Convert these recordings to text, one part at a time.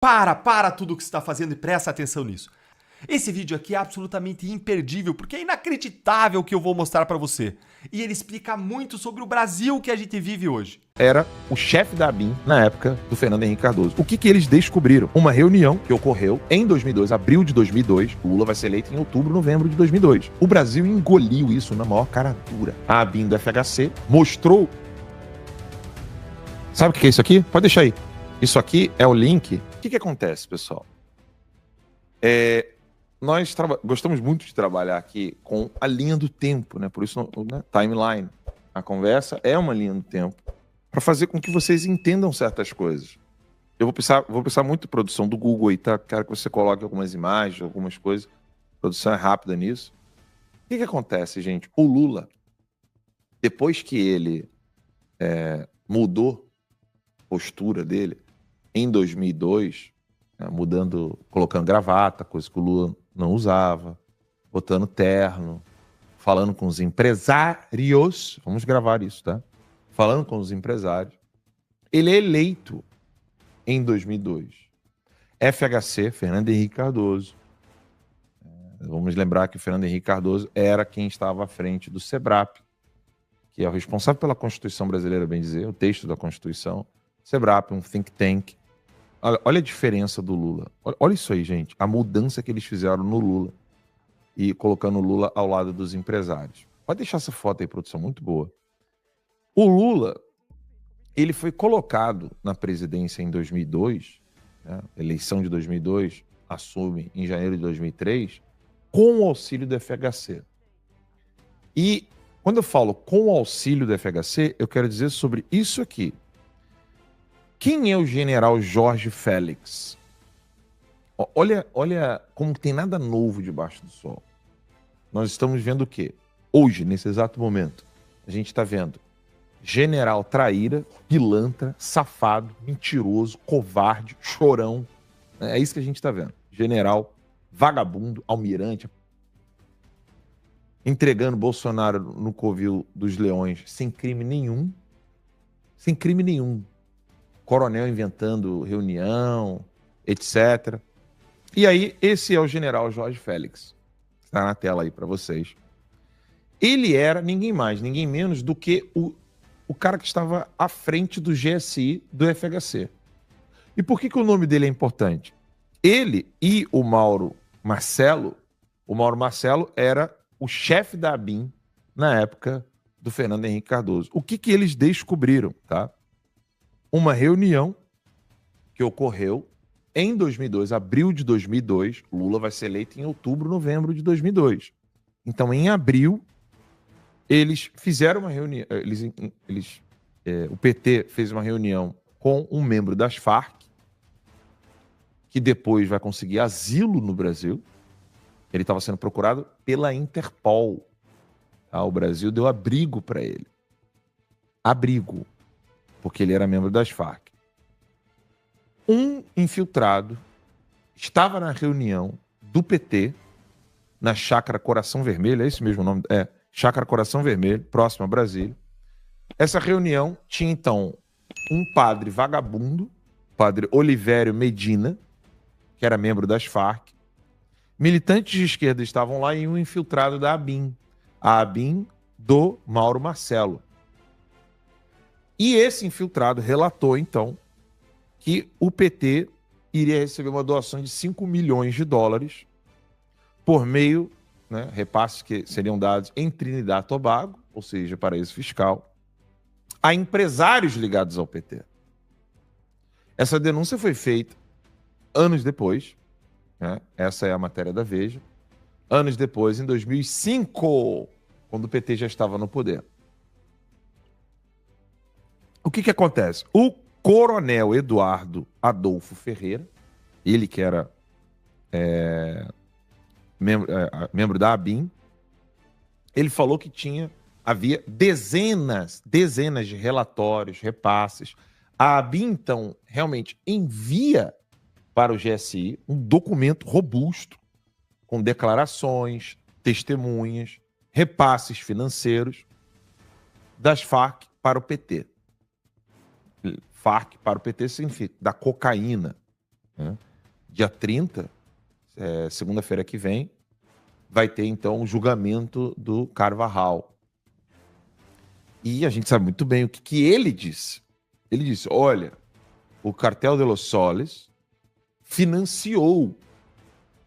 Para tudo o que você está fazendo e presta atenção nisso. Esse vídeo aqui é absolutamente imperdível, porque é inacreditável o que eu vou mostrar para você. E ele explica muito sobre o Brasil que a gente vive hoje. Era o chefe da ABIN na época do Fernando Henrique Cardoso. O que eles descobriram? Uma reunião que ocorreu em 2002, abril de 2002. Lula vai ser eleito em outubro, novembro de 2002. O Brasil engoliu isso na maior cara dura. A ABIN do FHC mostrou... Sabe o que é isso aqui? Pode deixar aí. Isso aqui é o link. O que acontece, pessoal? Nós gostamos muito de trabalhar aqui com a linha do tempo, né? Por isso, né? Timeline. A conversa é uma linha do tempo para fazer com que vocês entendam certas coisas. Eu vou pensar muito em produção do Google aí, tá? Quero que você coloque algumas imagens, algumas coisas. A produção é rápida nisso. O que acontece, gente? O Lula, depois que ele mudou a postura dele em 2002, né, colocando gravata, coisa que o Lula não usava, botando terno, falando com os empresários, vamos gravar isso, tá? Falando com os empresários, ele é eleito em 2002. FHC, Fernando Henrique Cardoso. Vamos lembrar que o Fernando Henrique Cardoso era quem estava à frente do SEBRAP, que é o responsável pela Constituição brasileira, bem dizer, o texto da Constituição. SEBRAP, um think tank. Olha a diferença do Lula. Olha isso aí, gente. A mudança que eles fizeram no Lula e colocando o Lula ao lado dos empresários. Pode deixar essa foto aí, produção, muito boa. O Lula, ele foi colocado na presidência em 2002, né? Eleição de 2002, assume em janeiro de 2003, com o auxílio do FHC. E quando eu falo com o auxílio do FHC, eu quero dizer sobre isso aqui. Quem é o general Jorge Félix? Olha como tem nada novo debaixo do sol. Nós estamos vendo o quê? Hoje, nesse exato momento, a gente está vendo general traíra, pilantra, safado, mentiroso, covarde, chorão. É isso que a gente está vendo. General vagabundo, almirante, entregando Bolsonaro no covil dos leões sem crime nenhum. Sem crime nenhum. Coronel inventando reunião, etc. E aí, esse é o general Jorge Félix. Está na tela aí para vocês. Ele era ninguém mais, ninguém menos do que o cara que estava à frente do GSI do FHC. E por que o nome dele é importante? Ele e o Mauro Marcelo era o chefe da ABIN na época do Fernando Henrique Cardoso. O que eles descobriram, tá? Uma reunião que ocorreu em 2002, abril de 2002. Lula vai ser eleito em outubro, novembro de 2002. Então, em abril, eles fizeram uma reunião. O PT fez uma reunião com um membro das Farc, que depois vai conseguir asilo no Brasil. Ele estava sendo procurado pela Interpol. Tá? O Brasil deu abrigo para ele. Abrigo. Porque ele era membro das Farc. Um infiltrado estava na reunião do PT, na Chácara Coração Vermelho, é esse mesmo o nome? Chácara Coração Vermelho, próximo a Brasília. Essa reunião tinha, então, um padre vagabundo, padre Olivério Medina, que era membro das Farc. Militantes de esquerda estavam lá e um infiltrado da ABIN, a ABIN do Mauro Marcelo. E esse infiltrado relatou, então, que o PT iria receber uma doação de 5 milhões de dólares por meio, né, repasses que seriam dados em Trinidad e Tobago, ou seja, paraíso fiscal, a empresários ligados ao PT. Essa denúncia foi feita anos depois, né? Essa é a matéria da Veja, anos depois, em 2005, quando o PT já estava no poder. O que acontece? O coronel Eduardo Adolfo Ferreira, ele que era membro da ABIN, ele falou que havia dezenas de relatórios, repasses. A ABIN, então, realmente envia para o GSI um documento robusto, com declarações, testemunhas, repasses financeiros das Farc para o PT. Farc para o PT significa da cocaína, né? Dia 30, segunda-feira que vem, vai ter, então, o julgamento do Carvajal. E a gente sabe muito bem o que ele disse. Ele disse, olha, o Cartel de los Soles financiou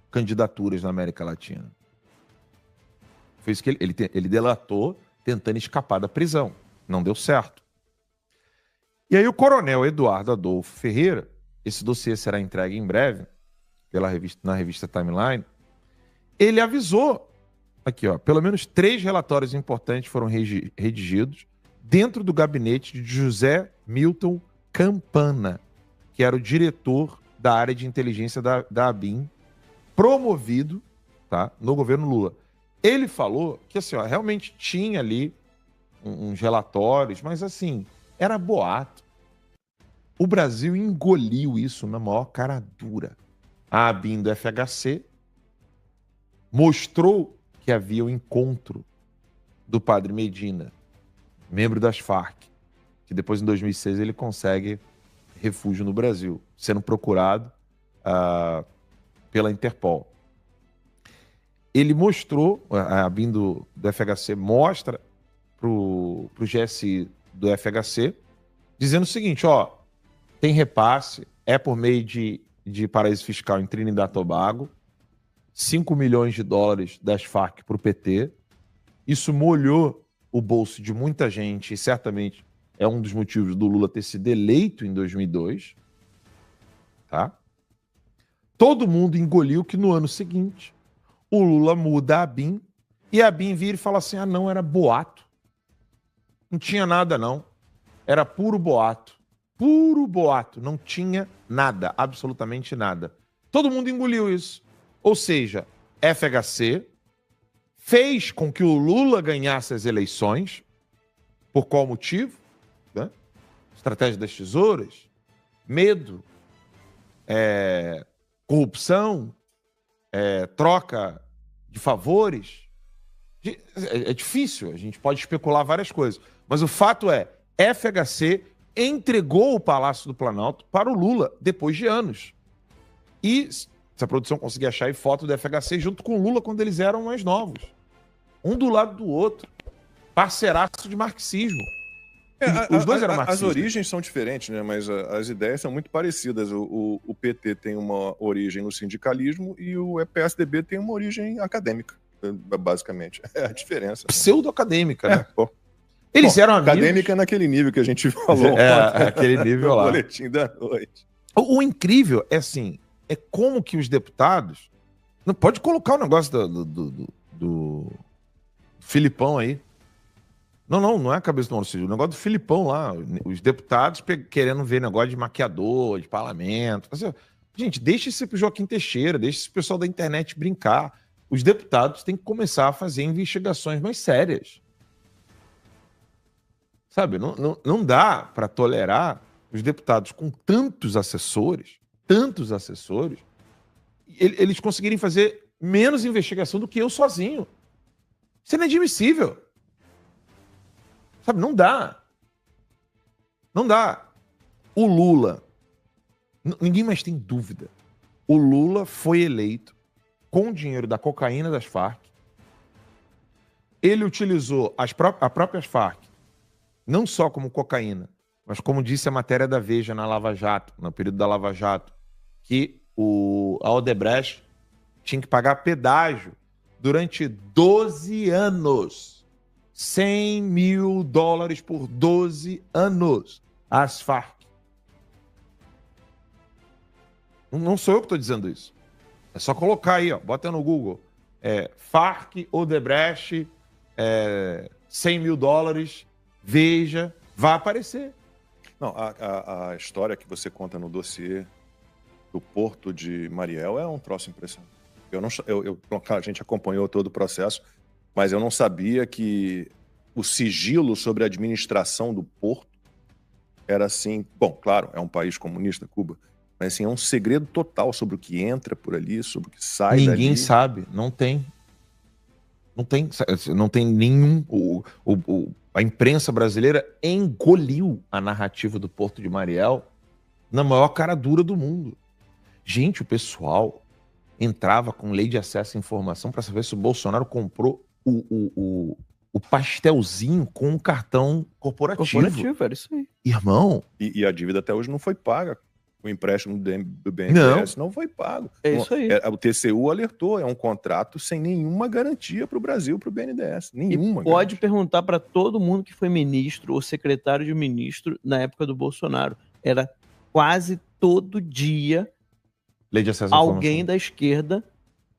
candidaturas na América Latina. Foi isso que ele delatou, tentando escapar da prisão. Não deu certo. E aí o coronel Eduardo Adolfo Ferreira, esse dossiê será entregue em breve na revista Timeline, ele avisou, aqui ó, pelo menos 3 relatórios importantes foram redigidos dentro do gabinete de José Milton Campana, que era o diretor da área de inteligência da ABIN, promovido, tá, no governo Lula. Ele falou que assim, ó, realmente tinha ali uns relatórios, mas assim, era boato. O Brasil engoliu isso na maior cara dura. A ABIN do FHC mostrou que havia o encontro do padre Medina, membro das Farc, que depois em 2006 ele consegue refúgio no Brasil, sendo procurado pela Interpol. Ele mostrou, a ABIN do FHC mostra para o GSI do FHC, dizendo o seguinte, ó, tem repasse, é por meio de paraíso fiscal em Trinidad e Tobago, 5 milhões de dólares das Farc para o PT. Isso molhou o bolso de muita gente e certamente é um dos motivos do Lula ter sido eleito em 2002. Tá? Todo mundo engoliu que no ano seguinte o Lula muda a ABIN e a ABIN vira e fala assim, ah não, era boato. Não tinha nada não. Era puro boato. Puro boato. Não tinha nada, absolutamente nada. Todo mundo engoliu isso. Ou seja, FHC fez com que o Lula ganhasse as eleições. Por qual motivo? Né? Estratégia das tesouras, medo, corrupção, troca de favores. É difícil, a gente pode especular várias coisas. Mas o fato é, FHC entregou o Palácio do Planalto para o Lula depois de anos. E se a produção conseguir achar aí foto do FHC junto com o Lula quando eles eram mais novos. Um do lado do outro. Parceiraço de marxismo. Os dois eram marxistas. As origens são diferentes, né? Mas as ideias são muito parecidas. O PT tem uma origem no sindicalismo e o PSDB tem uma origem acadêmica, basicamente. É a diferença. Pseudo-acadêmica, né? Eles eram amigos. Acadêmica naquele nível que a gente falou. Aquele nível lá. Boletim da noite. O incrível é assim, é como que os deputados... Não pode colocar o negócio do Filipão aí. Não é a cabeça do Maurício. O negócio do Filipão lá. Os deputados querendo ver negócio de maquiador, de parlamento. Gente, deixa isso pro Joaquim Teixeira, deixa esse pessoal da internet brincar. Os deputados têm que começar a fazer investigações mais sérias. Sabe, não dá para tolerar os deputados com tantos assessores, eles conseguirem fazer menos investigação do que eu sozinho. Isso é inadmissível. Sabe, não dá. Não dá. O Lula, ninguém mais tem dúvida, o Lula foi eleito com o dinheiro da cocaína das Farc. Ele utilizou as próprias Farc não só como cocaína, mas como disse a matéria da Veja na Lava Jato, no período da Lava Jato, que a Odebrecht tinha que pagar pedágio durante 12 anos. 100 mil dólares por 12 anos. As Farc. Não sou eu que estou dizendo isso. É só colocar aí, ó, bota no Google. Farc, Odebrecht, 100 mil dólares... Veja, vai aparecer. Não, a história que você conta no dossiê do Porto de Mariel é um troço impressionante. A gente acompanhou todo o processo, mas eu não sabia que o sigilo sobre a administração do Porto era assim... Bom, claro, é um país comunista, Cuba, mas assim, é um segredo total sobre o que entra por ali, sobre o que sai dali. Ninguém sabe, não tem. Não tem nenhum... A imprensa brasileira engoliu a narrativa do Porto de Mariel na maior cara dura do mundo. Gente, o pessoal entrava com lei de acesso à informação para saber se o Bolsonaro comprou o pastelzinho com o cartão corporativo. Era isso aí. Irmão, E a dívida até hoje não foi paga. O empréstimo do BNDES não foi pago. É isso aí. O TCU alertou, é um contrato sem nenhuma garantia para o Brasil, para o BNDES. Nenhuma. E pode perguntar para todo mundo que foi ministro ou secretário de ministro na época do Bolsonaro. Era quase todo dia lei de acesso à alguém informação. da esquerda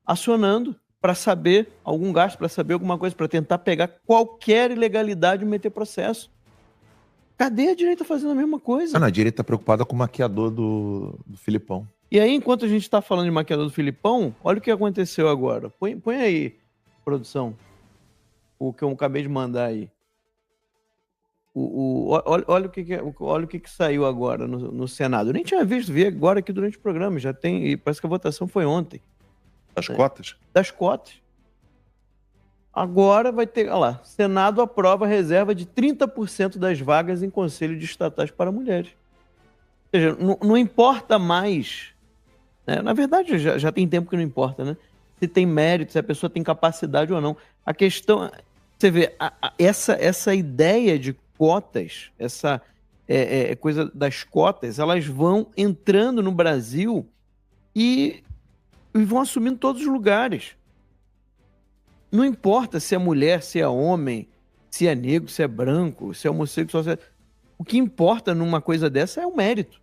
acionando para saber algum gasto, para saber alguma coisa, para tentar pegar qualquer ilegalidade e meter processo. Cadê a direita fazendo a mesma coisa? A direita tá preocupada com o maquiador do Filipão. E aí, enquanto a gente está falando de maquiador do Filipão, olha o que aconteceu agora. Põe aí, produção, o que eu acabei de mandar aí. Olha o que saiu agora no Senado. Eu nem tinha visto, vi agora aqui durante o programa. Já tem, e parece que a votação foi ontem. As cotas? Das cotas. Agora vai ter, olha lá, Senado aprova a reserva de 30% das vagas em conselho de estatais para mulheres. Ou seja, não importa mais, né? Na verdade, já tem tempo que não importa, né? Se tem mérito, se a pessoa tem capacidade ou não. A questão, você vê, essa ideia de cotas, essa coisa das cotas, elas vão entrando no Brasil e vão assumindo todos os lugares. Não importa se é mulher, se é homem, se é negro, se é branco, se é homossexual. O que importa numa coisa dessa é o mérito.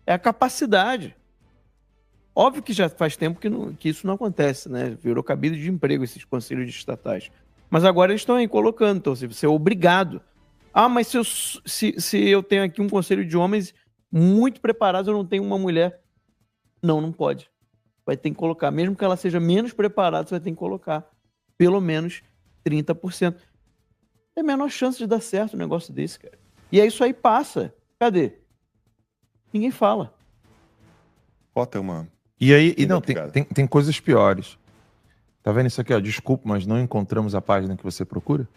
É a capacidade. Óbvio que já faz tempo que isso não acontece, né? Virou cabide de emprego esses conselhos estatais. Mas agora eles estão aí colocando, então você é obrigado. Ah, mas se eu tenho aqui um conselho de homens muito preparados, eu não tenho uma mulher. Não pode. Vai ter que colocar, mesmo que ela seja menos preparada, você vai ter que colocar pelo menos 30%. É a menor chance de dar certo um negócio desse, cara. E aí isso aí passa. Cadê? Ninguém fala. Cota é uma... E aí, tem coisas piores. Tá vendo isso aqui, ó? Desculpa, mas não encontramos a página que você procura?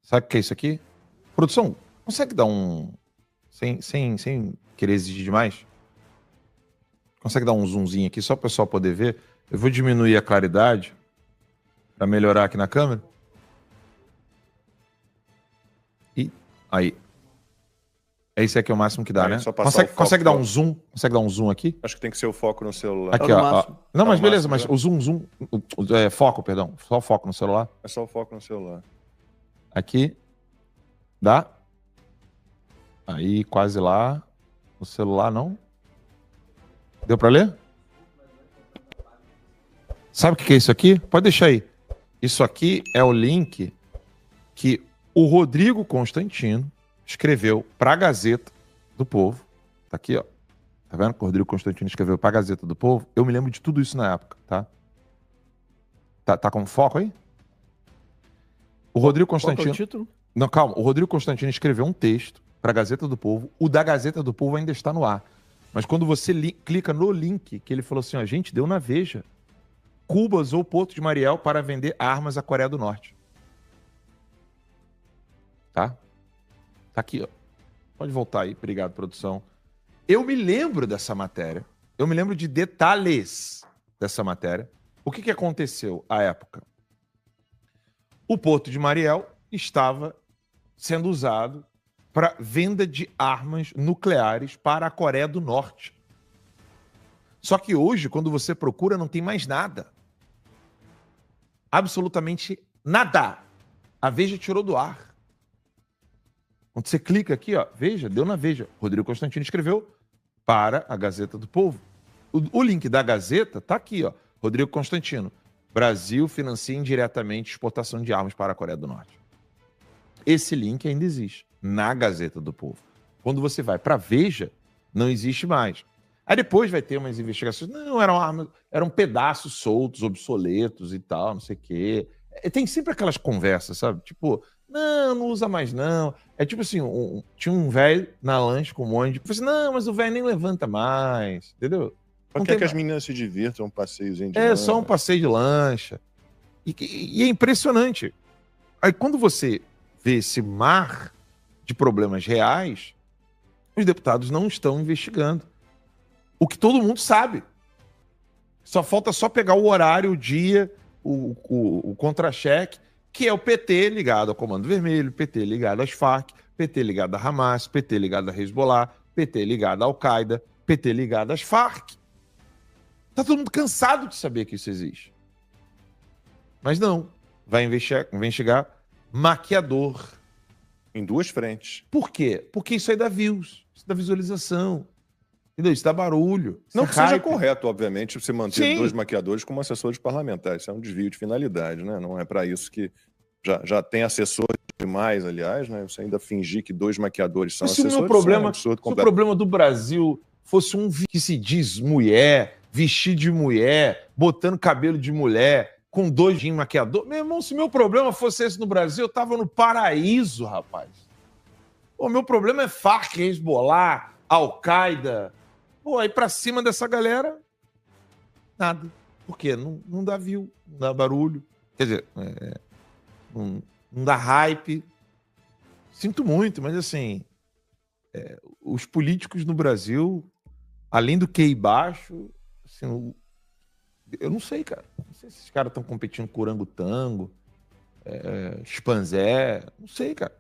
Sabe o que é isso aqui? Produção, consegue dar um... Sem querer exigir demais? Consegue dar um zoomzinho aqui, só para o pessoal poder ver? Eu vou diminuir a claridade para melhorar aqui na câmera. E aí. Esse aqui é o máximo que dá, Aí, né? só passar Consegue dar um zoom? Consegue dar um zoom aqui? Acho que tem que ser o foco no celular. Aqui, ó. Não, mas no beleza, máximo, mas o zoom. Foco, perdão. Só foco no celular. É só o foco no celular. Aqui. Dá? Aí, quase lá. No celular, não? Deu pra ler? Sabe o que é isso aqui? Pode deixar aí. Isso aqui é o link que o Rodrigo Constantino escreveu para a Gazeta do Povo. Tá aqui, ó. Tá vendo que o Rodrigo Constantino escreveu para a Gazeta do Povo? Eu me lembro de tudo isso na época, tá? Tá com foco aí? O Rodrigo Constantino... Qual que é o título? Não, calma. O Rodrigo Constantino escreveu um texto para a Gazeta do Povo. O da Gazeta do Povo ainda está no ar. Mas quando você clica no link, que ele falou assim, ó, gente, deu na Veja. Cuba usou o Porto de Mariel para vender armas à Coreia do Norte. Tá? Tá aqui, ó. Pode voltar aí. Obrigado, produção. Eu me lembro dessa matéria. Eu me lembro de detalhes dessa matéria. O que aconteceu à época? O Porto de Mariel estava sendo usado para venda de armas nucleares para a Coreia do Norte. Só que hoje, quando você procura, não tem mais nada. Absolutamente nada. A Veja tirou do ar. Quando você clica aqui, ó, Veja, deu na Veja. Rodrigo Constantino escreveu para a Gazeta do Povo. O link da Gazeta tá aqui, ó. Rodrigo Constantino. Brasil financia indiretamente exportação de armas para a Coreia do Norte. Esse link ainda existe na Gazeta do Povo. Quando você vai para Veja, não existe mais. Aí depois vai ter umas investigações. Não, eram armas, eram pedaços soltos, obsoletos e tal, não sei o quê. Tem sempre aquelas conversas, sabe? Tipo, não usa mais não. É tipo assim, tinha um velho na lanche com um monte de... Assim, não, mas o velho nem levanta mais, entendeu? Só quer que as meninas se divirtam, um passeiozinho de lancha. Só um passeio de lancha. E é impressionante. Aí quando você vê esse mar de problemas reais, os deputados não estão investigando. O que todo mundo sabe. Só falta só pegar o horário, o dia, o contra-cheque, que é o PT ligado ao Comando Vermelho, PT ligado às Farc, PT ligado à Hamas, PT ligado à Hezbollah, PT ligado à Al-Qaeda, PT ligado às Farc. Tá todo mundo cansado de saber que isso existe. Mas não. Vai investigar maquiador. Em duas frentes. Por quê? Porque isso aí dá views, isso dá visualização. Entendeu? Isso dá barulho. Isso Não é que seja hype. correto, obviamente, você manter Sim. 2 maquiadores como assessores parlamentares. Isso é um desvio de finalidade, né? Não é para isso que já tem assessor demais, aliás, né? Você ainda fingir que 2 maquiadores são Se o assessores, meu isso é um problema, absurdo se o completo. problema do Brasil fosse um que se diz mulher, vestir de mulher, botando cabelo de mulher, com 2 de maquiador. Meu irmão, se meu problema fosse esse no Brasil, eu tava no paraíso, rapaz. O meu problema é Farc, Hezbollah, Al-Qaeda. Pô, aí pra cima dessa galera, nada. Por quê? Não dá view, não dá barulho. Quer dizer, não dá hype. Sinto muito, mas assim, os políticos no Brasil, além do QI baixo, assim, eu não sei, cara. Não sei se esses caras estão competindo com orangotango, chimpanzé, não sei, cara.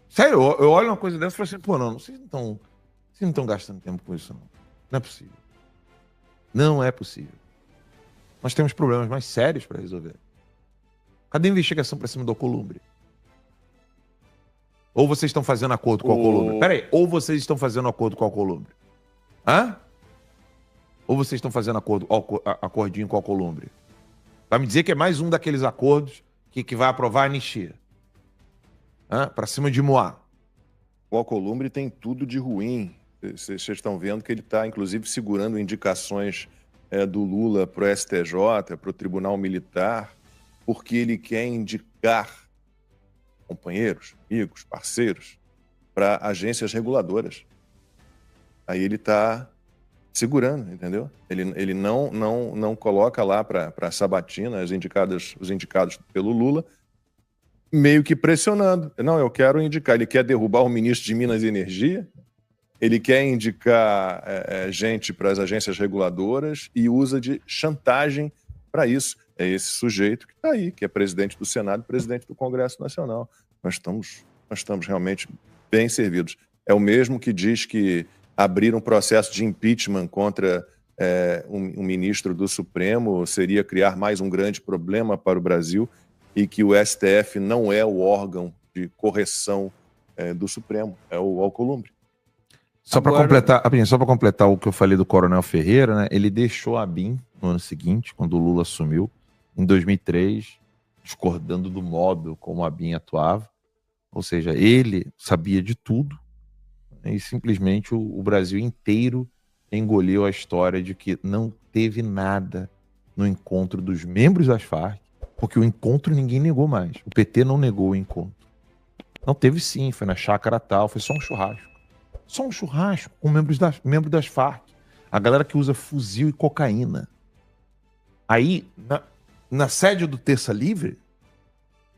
Sério, eu olho uma coisa dessa e falo assim, pô, não, vocês não estão gastando tempo com isso, não. Não é possível. Não é possível. Nós temos problemas mais sérios para resolver. Cadê a investigação para cima do Alcolumbre? Ou vocês estão fazendo acordo com o Alcolumbre? Peraí, ou vocês estão fazendo acordo com o Alcolumbre? Hã? Ou vocês estão fazendo acordinho com o Alcolumbre? Vai me dizer que é mais um daqueles acordos que vai aprovar a anistia. Para cima de Moá. O Alcolumbre tem tudo de ruim. Vocês estão vendo que ele está, inclusive, segurando indicações do Lula para o STJ, para o Tribunal Militar, porque ele quer indicar companheiros, amigos, parceiros, para agências reguladoras. Aí ele está segurando, entendeu? Ele não coloca lá para a sabatina os indicados pelo Lula, meio que pressionando. Não, eu quero indicar. Ele quer derrubar o ministro de Minas e Energia, ele quer indicar gente para as agências reguladoras e usa de chantagem para isso. É esse sujeito que está aí, que é presidente do Senado e presidente do Congresso Nacional. Nós estamos realmente bem servidos. É o mesmo que diz que abrir um processo de impeachment contra um ministro do Supremo seria criar mais um grande problema para o Brasil e que o STF não é o órgão de correção do Supremo, é o Alcolumbre. Só para completar o que eu falei do Coronel Ferreira, né? Ele deixou a BIM no ano seguinte, quando o Lula assumiu, em 2003, discordando do modo como a BIM atuava. Ou seja, ele sabia de tudo, né? E simplesmente o Brasil inteiro engoliu a história de que não teve nada no encontro dos membros das Farc, porque o encontro ninguém negou mais. O PT não negou o encontro. Não teve sim, foi na chácara tal, foi só um churrasco. Só um churrasco com membros das Farc. A galera que usa fuzil e cocaína. Aí, na sede do Terça Livre,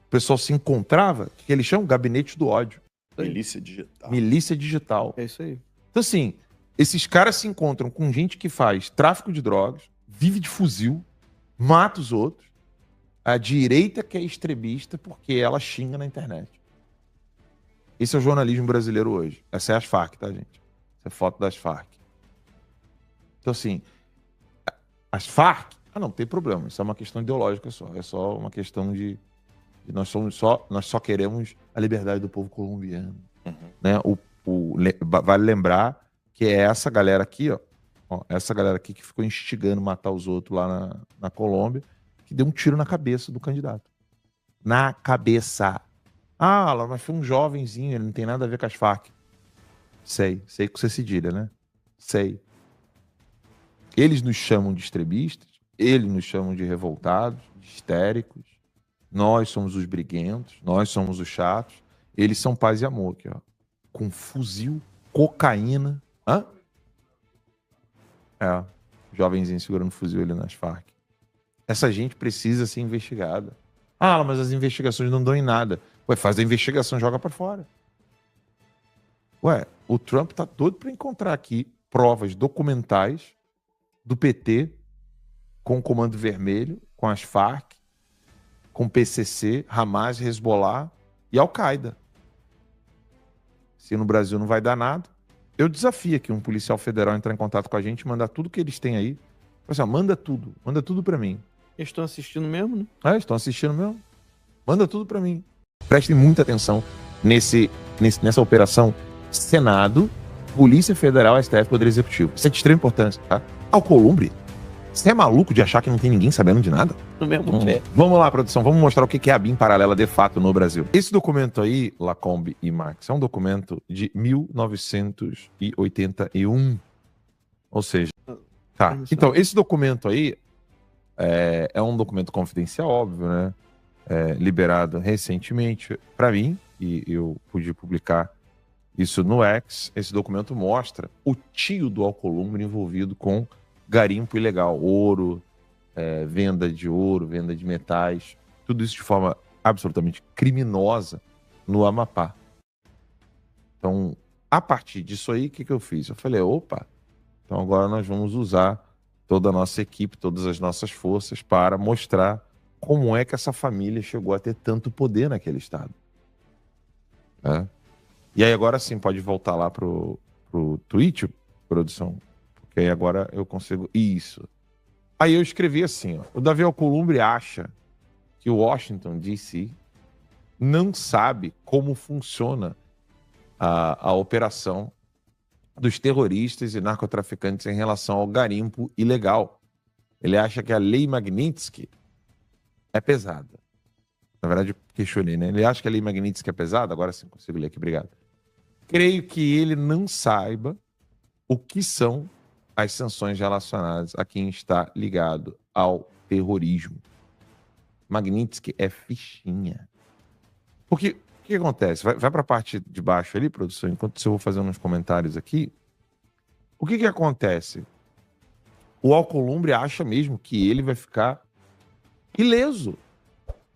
o pessoal se encontrava, que eles chamam gabinete do ódio. Milícia digital. Milícia digital. É isso aí. Então, assim, esses caras se encontram com gente que faz tráfico de drogas, vive de fuzil, mata os outros. A direita que é extremista porque ela xinga na internet. Esse é o jornalismo brasileiro hoje. Essa é as Farc, tá, gente? Essa é foto das Farc. Então, assim, as Farc... não tem problema. Isso é uma questão ideológica só. É só uma questão de nós só queremos a liberdade do povo colombiano. Uhum. Né? Vale lembrar que é essa galera aqui, ó, essa galera aqui que ficou instigando matar os outros lá na Colômbia, que deu um tiro na cabeça do candidato. Na cabeça. Mas foi um jovenzinho, ele não tem nada a ver com as Farc. Sei com você cedilha, né? Sei. Eles nos chamam de extremistas, eles nos chamam de revoltados, de histéricos. Nós somos os briguentos, nós somos os chatos. Eles são paz e amor aqui, ó. Com fuzil, cocaína. Jovenzinho segurando fuzil ali nas Farc. Essa gente precisa ser investigada. Mas as investigações não dão em nada. Faz a investigação, joga pra fora. O Trump tá doido pra encontrar aqui provas documentais do PT com o Comando Vermelho, com as Farc, com PCC, Hamas, Hezbollah e Al-Qaeda. Se no Brasil não vai dar nada, eu desafio aqui um policial federal a entrar em contato com a gente, mandar tudo que eles têm aí. Assim, ó, manda tudo pra mim. Eles estão assistindo mesmo, né? Estão assistindo mesmo? Manda tudo pra mim. Prestem muita atenção nessa operação Senado, Polícia Federal, STF, Poder Executivo. Isso é de extrema importância, tá? Alcolumbre, você é maluco de achar que não tem ninguém sabendo de nada? No mesmo pé. Vamos lá, produção, vamos mostrar o que é a BIM paralela de fato no Brasil. Esse documento aí, Lacombe e Marx, é um documento de 1981. Ou seja, tá. Então, esse documento aí é um documento confidencial, óbvio, né? Liberado recentemente para mim, e eu pude publicar isso no X. Esse documento mostra o tio do Alcolumbre envolvido com garimpo ilegal, ouro, venda de ouro, venda de metais, tudo isso de forma absolutamente criminosa no Amapá. Então, a partir disso aí, o que eu fiz? Eu falei, opa, então agora nós vamos usar toda a nossa equipe, todas as nossas forças para mostrar como é que essa família chegou a ter tanto poder naquele estado. E aí agora sim, pode voltar lá pro Twitch, produção, porque aí agora eu consigo... Isso. Aí eu escrevi assim, ó, o Davi Alcolumbre acha que o Washington, D.C. não sabe como funciona a operação dos terroristas e narcotraficantes em relação ao garimpo ilegal. Ele acha que a lei Magnitsky é pesada. Na verdade, eu questionei, né? Ele acha que a lei Magnitsky é pesada? Agora sim consigo ler aqui, obrigado. Creio que ele não saiba o que são as sanções relacionadas a quem está ligado ao terrorismo. Magnitsky é fichinha. Porque o que acontece? Vai para a parte de baixo ali, produção, enquanto eu vou fazendo uns comentários aqui. O que acontece? O Alcolumbre acha mesmo que ele vai ficar ileso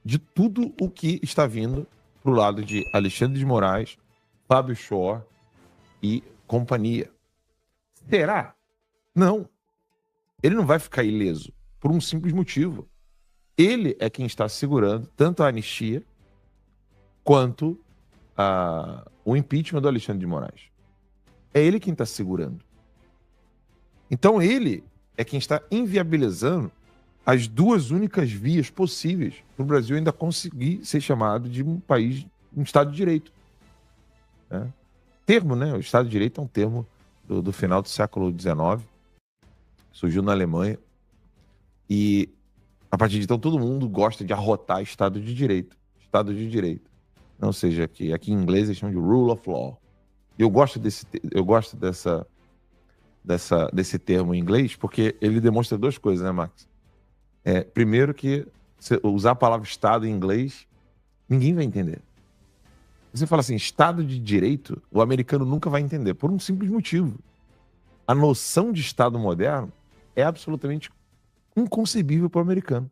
de tudo o que está vindo pro lado de Alexandre de Moraes, Fábio Shor e companhia. Será? Não. Ele não vai ficar ileso por um simples motivo. Ele é quem está segurando tanto a anistia quanto o impeachment do Alexandre de Moraes. É ele quem está segurando. Então ele é quem está inviabilizando as duas únicas vias possíveis para o Brasil ainda conseguir ser chamado de um país, um Estado de Direito. Termo, né? O Estado de Direito é um termo do final do século XIX, surgiu na Alemanha, e a partir de então todo mundo gosta de arrotar Estado de Direito. Estado de Direito. Ou seja, aqui em inglês eles chamam de rule of law. Eu gosto desse termo em inglês porque ele demonstra duas coisas, né, Max? Primeiro que usar a palavra Estado em inglês, ninguém vai entender. Você fala assim, Estado de Direito, o americano nunca vai entender, por um simples motivo. A noção de Estado moderno é absolutamente inconcebível para o americano.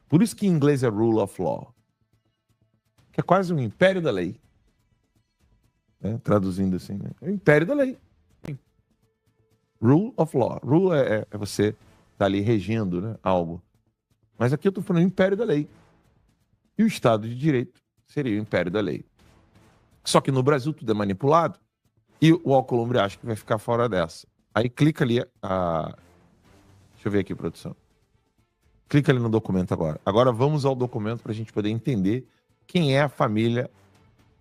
Por isso que em inglês é rule of law, que é quase um império da lei. Traduzindo assim, né? É o império da lei. Rule of law. Rule é você tá ali regendo, né, algo. Mas aqui eu estou falando império da lei. E o Estado de Direito seria o império da lei. Só que no Brasil tudo é manipulado e o Alcolumbre acha que vai ficar fora dessa. Aí clica ali Deixa eu ver aqui, produção. Clica ali no documento agora. Agora vamos ao documento para a gente poder entender quem é a família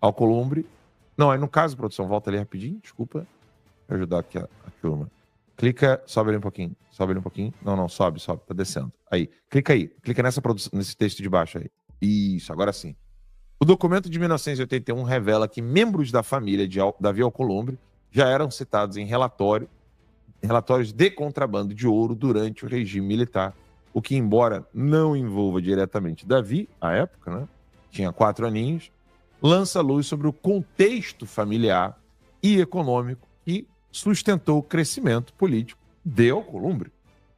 Alcolumbre. Não, aí no caso, produção, volta ali rapidinho, desculpa. Vou ajudar aqui a turma. Clica, sobe ali um pouquinho. Sobe ali um pouquinho. Não, sobe, tá descendo. Aí, clica aí. Clica nesse texto de baixo aí. Isso, agora sim. O documento de 1981 revela que membros da família de Davi Alcolumbre já eram citados em relatórios de contrabando de ouro durante o regime militar, o que, embora não envolva diretamente Davi, à época, né, tinha 4 aninhos, lança luz sobre o contexto familiar e econômico que sustentou o crescimento político de Alcolumbre.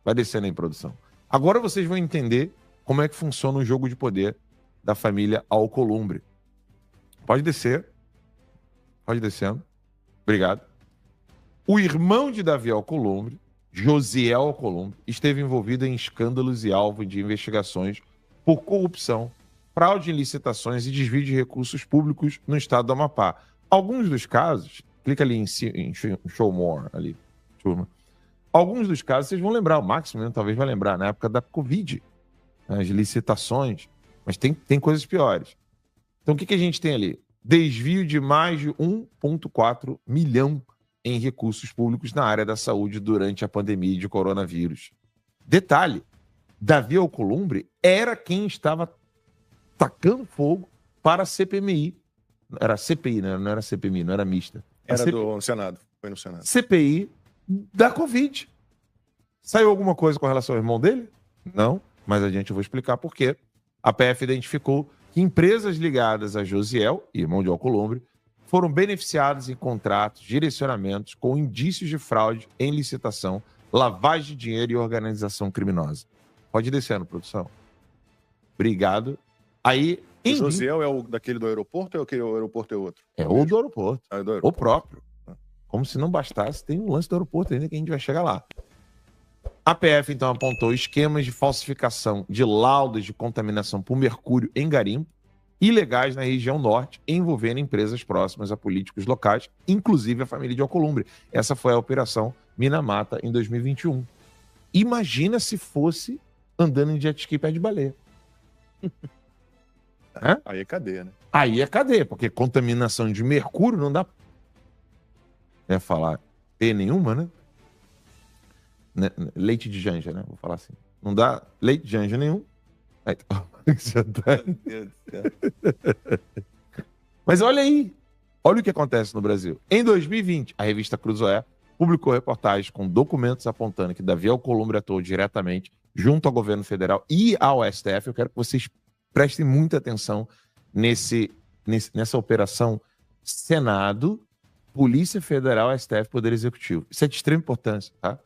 Vai descendo em produção. Agora vocês vão entender como é que funciona o jogo de poder da família Alcolumbre. Pode descer. Pode descendo. Obrigado. O irmão de Davi Alcolumbre, Josiel Alcolumbre, esteve envolvido em escândalos e alvo de investigações por corrupção, fraude em licitações e desvio de recursos públicos no estado do Amapá. Alguns dos casos, clica ali em Show More, ali, turma. Alguns dos casos vocês vão lembrar, o Máximo talvez vai lembrar, na época da Covid, as licitações, mas tem coisas piores. Então o que a gente tem ali? Desvio de mais de 1,4 milhão em recursos públicos na área da saúde durante a pandemia de coronavírus. Detalhe, Davi Alcolumbre era quem estava tacando fogo para a CPMI. Era CPI, né? Não era CPMI, não era mista. Era no Senado, foi no Senado. CPI da Covid. Saiu alguma coisa com relação ao irmão dele? Não, mas eu vou explicar por quê. A PF identificou que empresas ligadas a Josiel, irmão de Alcolumbre, foram beneficiadas em contratos, direcionamentos com indícios de fraude em licitação, lavagem de dinheiro e organização criminosa. Pode ir descendo, produção. Obrigado. Aí, O Josiel é o daquele do aeroporto ou o aeroporto é outro? É o do aeroporto. Ah, é do aeroporto. O próprio. Como se não bastasse, tem um lance do aeroporto ainda que a gente vai chegar lá. A PF, então, apontou esquemas de falsificação de laudos de contaminação por mercúrio em garimpo ilegais na região norte, envolvendo empresas próximas a políticos locais, inclusive a família de Alcolumbre. Essa foi a Operação Minamata em 2021. Imagina se fosse andando em jet ski pé de baleia. Aí é cadeia, né? Aí é cadeia, porque contaminação de mercúrio não dá falar ter nenhuma, né? Leite de janja, né? Vou falar assim. Não dá leite de janja nenhum. Aí, Meu Deus do céu. Mas olha aí, olha o que acontece no Brasil. Em 2020, a revista Cruzoé publicou reportagens com documentos apontando que Davi Alcolumbre atuou diretamente junto ao governo federal e ao STF. Eu quero que vocês prestem muita atenção nessa operação Senado, Polícia Federal, STF, Poder Executivo. Isso é de extrema importância, tá?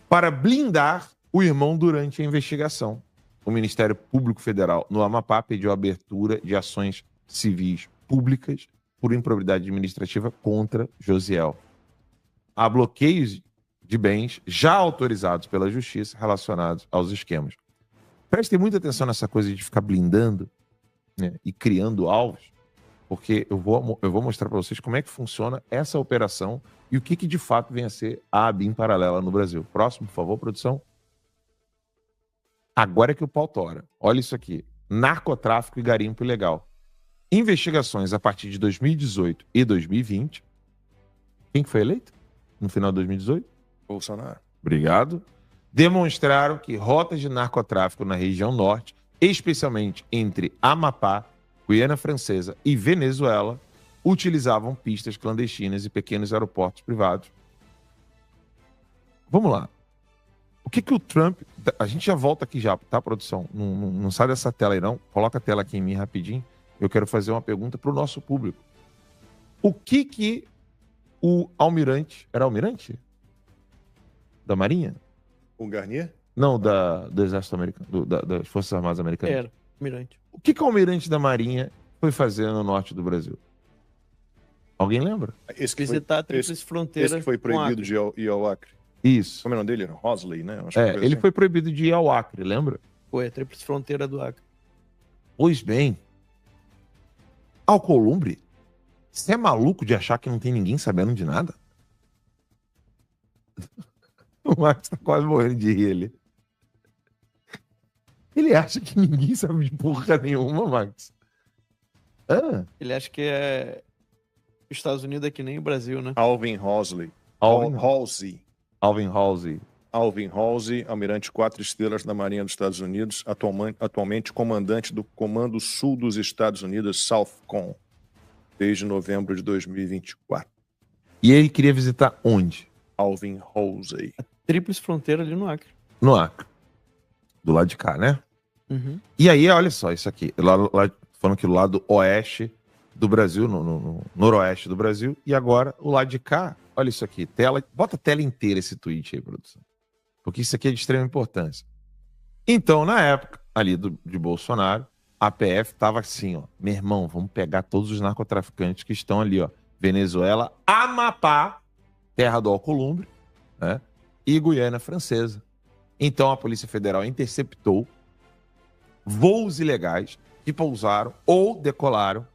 Para blindar o irmão durante a investigação. O Ministério Público Federal no Amapá pediu a abertura de ações civis públicas por improbidade administrativa contra Josiel. Há bloqueios de bens já autorizados pela Justiça relacionados aos esquemas. Prestem muita atenção nessa coisa de ficar blindando, né, e criando alvos, porque eu vou mostrar para vocês como é que funciona essa operação e o que de fato vem a ser a ABIN paralela no Brasil. Próximo, por favor, produção. Agora é que o pau tora. Olha isso aqui. Narcotráfico e garimpo ilegal. Investigações a partir de 2018 e 2020. Quem que foi eleito no final de 2018? Bolsonaro. Obrigado. Demonstraram que rotas de narcotráfico na região norte, especialmente entre Amapá, Guiana Francesa e Venezuela, utilizavam pistas clandestinas e pequenos aeroportos privados. Vamos lá. O que o Trump... A gente já volta aqui já, tá, produção? Não sai dessa tela aí, não. Coloca a tela aqui em mim rapidinho. Eu quero fazer uma pergunta para o nosso público. O que o almirante... Era almirante? Da Marinha? O Garnier? Não, do Exército Americano, das Forças Armadas Americanas. Era, almirante. O que o almirante da Marinha foi fazer no norte do Brasil? Alguém lembra? Esse que Visitar a Tríplice Fronteira. Esse que foi proibido de ir ao Acre. Isso. Como é o nome dele? Era Hosley, né? Acho que Ele assim. foi proibido de ir ao Acre, lembra? Foi a Tríplice Fronteira do Acre. Pois bem, Alcolumbre, você é maluco de achar que não tem ninguém sabendo de nada? O Marcos tá quase morrendo de rir ali. Ele acha que ninguém sabe de porra nenhuma, Marcos. Ele acha que os Estados Unidos é que nem o Brasil, né? Alvin Hosley. Alvin Halsey. Alvin Halsey, almirante 4 estrelas da Marinha dos Estados Unidos, atualmente comandante do Comando Sul dos Estados Unidos, SOUTHCOM, desde novembro de 2024. E ele queria visitar onde? Alvin Halsey. Tríplice Fronteira ali no Acre. No Acre. Do lado de cá, né? Uhum. E aí, olha só isso aqui. Lá, falando que do lado oeste do Brasil, no noroeste do Brasil. E agora, o lado de cá, olha isso aqui. Bota a tela inteira esse tweet aí, produção. Porque isso aqui é de extrema importância. Então, na época ali de Bolsonaro, a PF tava assim, ó. Meu irmão, vamos pegar todos os narcotraficantes que estão ali, ó. Venezuela, Amapá terra do Alcolumbre, né? E Guiana Francesa. Então a Polícia Federal interceptou voos ilegais que pousaram ou decolaram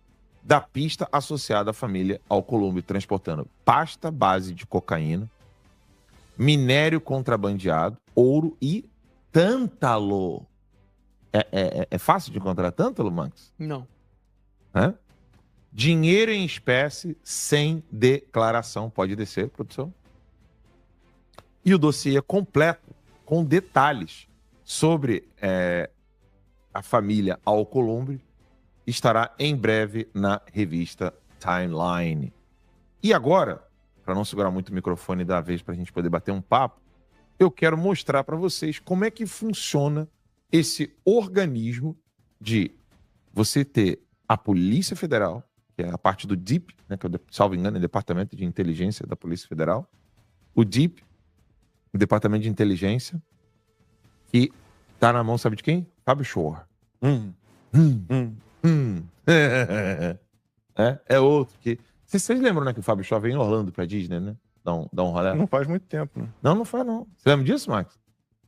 da pista associada à família Alcolumbre, transportando pasta base de cocaína, minério contrabandeado, ouro e tântalo. É fácil de encontrar tântalo, Max? Não. Hã? Dinheiro em espécie sem declaração. Pode descer, produção. E o dossiê completo, com detalhes sobre a família Alcolumbre, estará em breve na revista Timeline. E agora, para não segurar muito o microfone da vez para a gente poder bater um papo, eu quero mostrar para vocês como é que funciona esse organismo de você ter a Polícia Federal, que é a parte do DIP, né, que é, salvo engano, é o Departamento de Inteligência da Polícia Federal, o DIP, o Departamento de Inteligência, que tá na mão, sabe de quem? Fábio Shore. É outro que... Vocês lembram, né, que o Fábio Shore veio em Orlando pra Disney, né? Dá um rolê. Não faz muito tempo, né? Não faz, não. Você lembra disso, Max?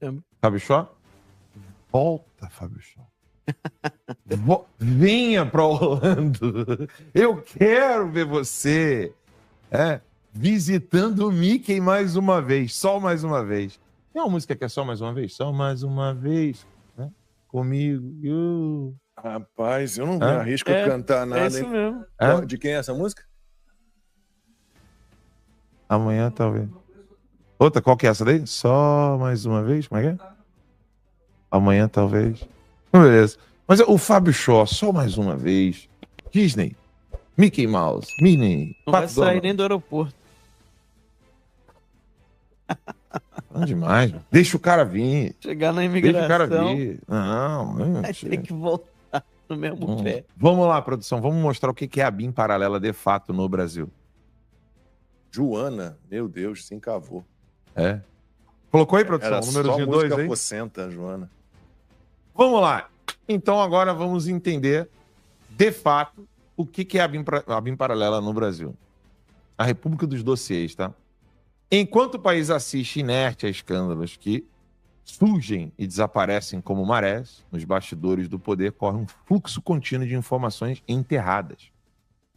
Lembro. Fábio Shore? Volta, Fábio Shore. Venha pra Orlando. Eu quero ver você visitando o Mickey mais uma vez. Só mais uma vez. Tem uma música que é só mais uma vez? Só mais uma vez, né? Comigo. Rapaz, eu não me arrisco a cantar nada. É isso hein? mesmo. De quem é essa música? Amanhã, talvez. Outra, qual que é essa daí? Só mais uma vez? Como é que é? Amanhã, talvez. Beleza. Mas o Fábio Shore, só mais uma vez. Disney, Mickey Mouse, Minnie. Não vai Pato sair Donald. nem do aeroporto. Não demais, mano. Deixa o cara vir. Chegar na Deixa imigração. o cara vir. Não, Vai ter que voltar no mesmo pé. Vamos lá, produção. Vamos mostrar o que é a BIM paralela de fato no Brasil. Joana, meu Deus, se encavou. É. Colocou aí, produção? Era O só númerozinho 2 música aí? porcenta, Joana. Vamos lá. Então agora vamos entender, de fato, o que é a BIM paralela no Brasil. A República dos Dossiês, tá? Enquanto o país assiste inerte a escândalos que surgem e desaparecem como marés, nos bastidores do poder corre um fluxo contínuo de informações enterradas.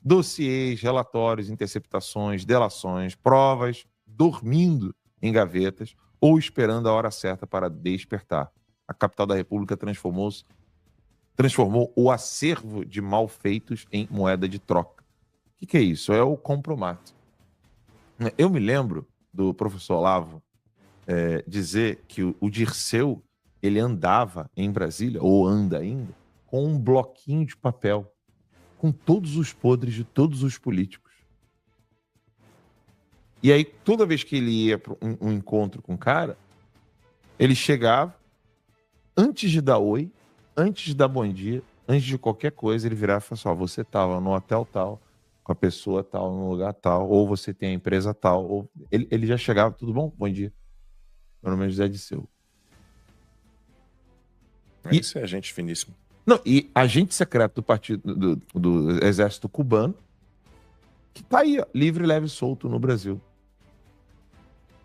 Dossiês, relatórios, interceptações, delações, provas, dormindo em gavetas ou esperando a hora certa para despertar. A capital da República transformou o acervo de malfeitos em moeda de troca. O que é isso? É o compromato. Eu me lembro do professor Olavo dizer que o Dirceu ele andava em Brasília, ou anda ainda, com um bloquinho de papel com todos os podres de todos os políticos. E aí, toda vez que ele ia para um encontro com o cara, ele chegava, antes de dar oi, antes de dar bom dia, antes de qualquer coisa, ele virava e falava assim, você estava no hotel tal, com a pessoa tal, no lugar tal, ou você tem a empresa tal. Ou... Ele já chegava, tudo bom? Bom dia. Meu nome é José Disseu. Isso é gente finíssima. Não, e agente secreto do partido do exército cubano, que tá aí, ó, livre, leve e solto no Brasil.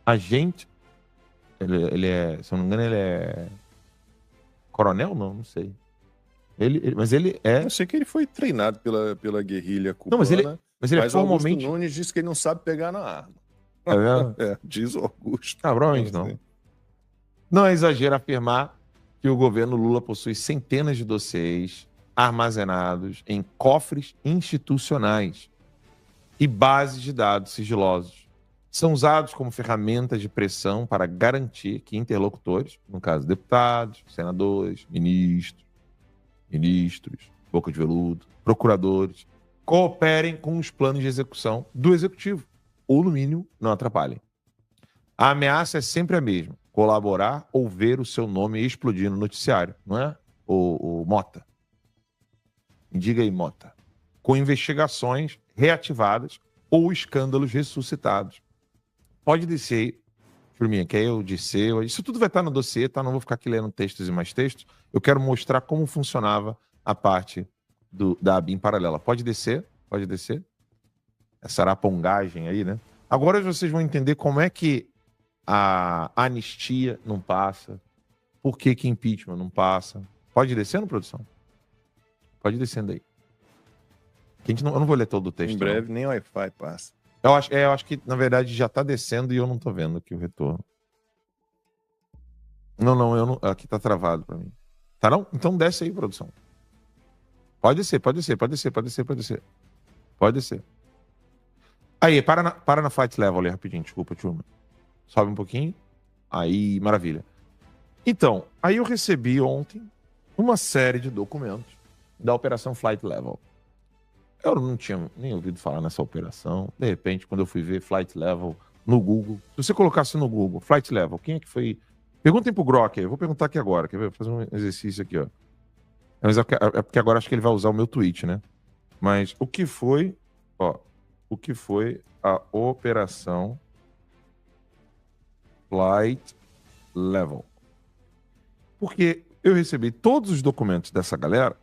Agente, ele é, se eu não me engano, ele é coronel? Não sei. Mas ele é... Eu sei que ele foi treinado pela guerrilha cubana. Não, mas ele é formalmente... Augusto Nunes disse que ele não sabe pegar na arma. É mesmo? Diz o Augusto. Provavelmente não. Não é exagero afirmar que o governo Lula possui centenas de dossiês armazenados em cofres institucionais e bases de dados sigilosos. São usados como ferramentas de pressão para garantir que interlocutores, no caso deputados, senadores, ministros, boca de veludo, procuradores, cooperem com os planos de execução do executivo, ou, no mínimo, não atrapalhem. A ameaça é sempre a mesma: colaborar ou ver o seu nome explodir no noticiário, não é, o Mota? Diga aí, Mota. Com investigações reativadas ou escândalos ressuscitados. Pode descer aí, turminha, que aí eu disse, isso tudo vai estar no dossiê, tá? Não vou ficar aqui lendo textos e mais textos. Eu quero mostrar como funcionava a parte da BIM paralela. Pode descer, pode descer. Essa arapongagem aí, né? Agora vocês vão entender como é que a anistia não passa, por que que impeachment não passa. Pode ir descendo, produção? Pode ir descendo aí. Que eu não vou ler todo o texto. Em breve, nem Wi-Fi passa. Eu acho que, na verdade, já tá descendo e eu não tô vendo aqui o retorno. Não, aqui tá travado pra mim. Tá não? Então desce aí, produção. Pode descer. Pode descer. Aí, para na flight level ali, rapidinho, desculpa, turma. Sobe um pouquinho. Aí, maravilha. Então, aí eu recebi ontem uma série de documentos da Operação Flight Level. Eu não tinha nem ouvido falar nessa operação. De repente, quando eu fui ver Flight Level no Google, se você colocasse no Google, Flight Level, quem é que foi? Perguntem pro Grok aí, eu vou perguntar aqui agora, quer ver? Vou fazer um exercício aqui, ó. É porque agora acho que ele vai usar o meu tweet, né? Mas o que foi a Operação Flight Level? Porque eu recebi todos os documentos dessa galera,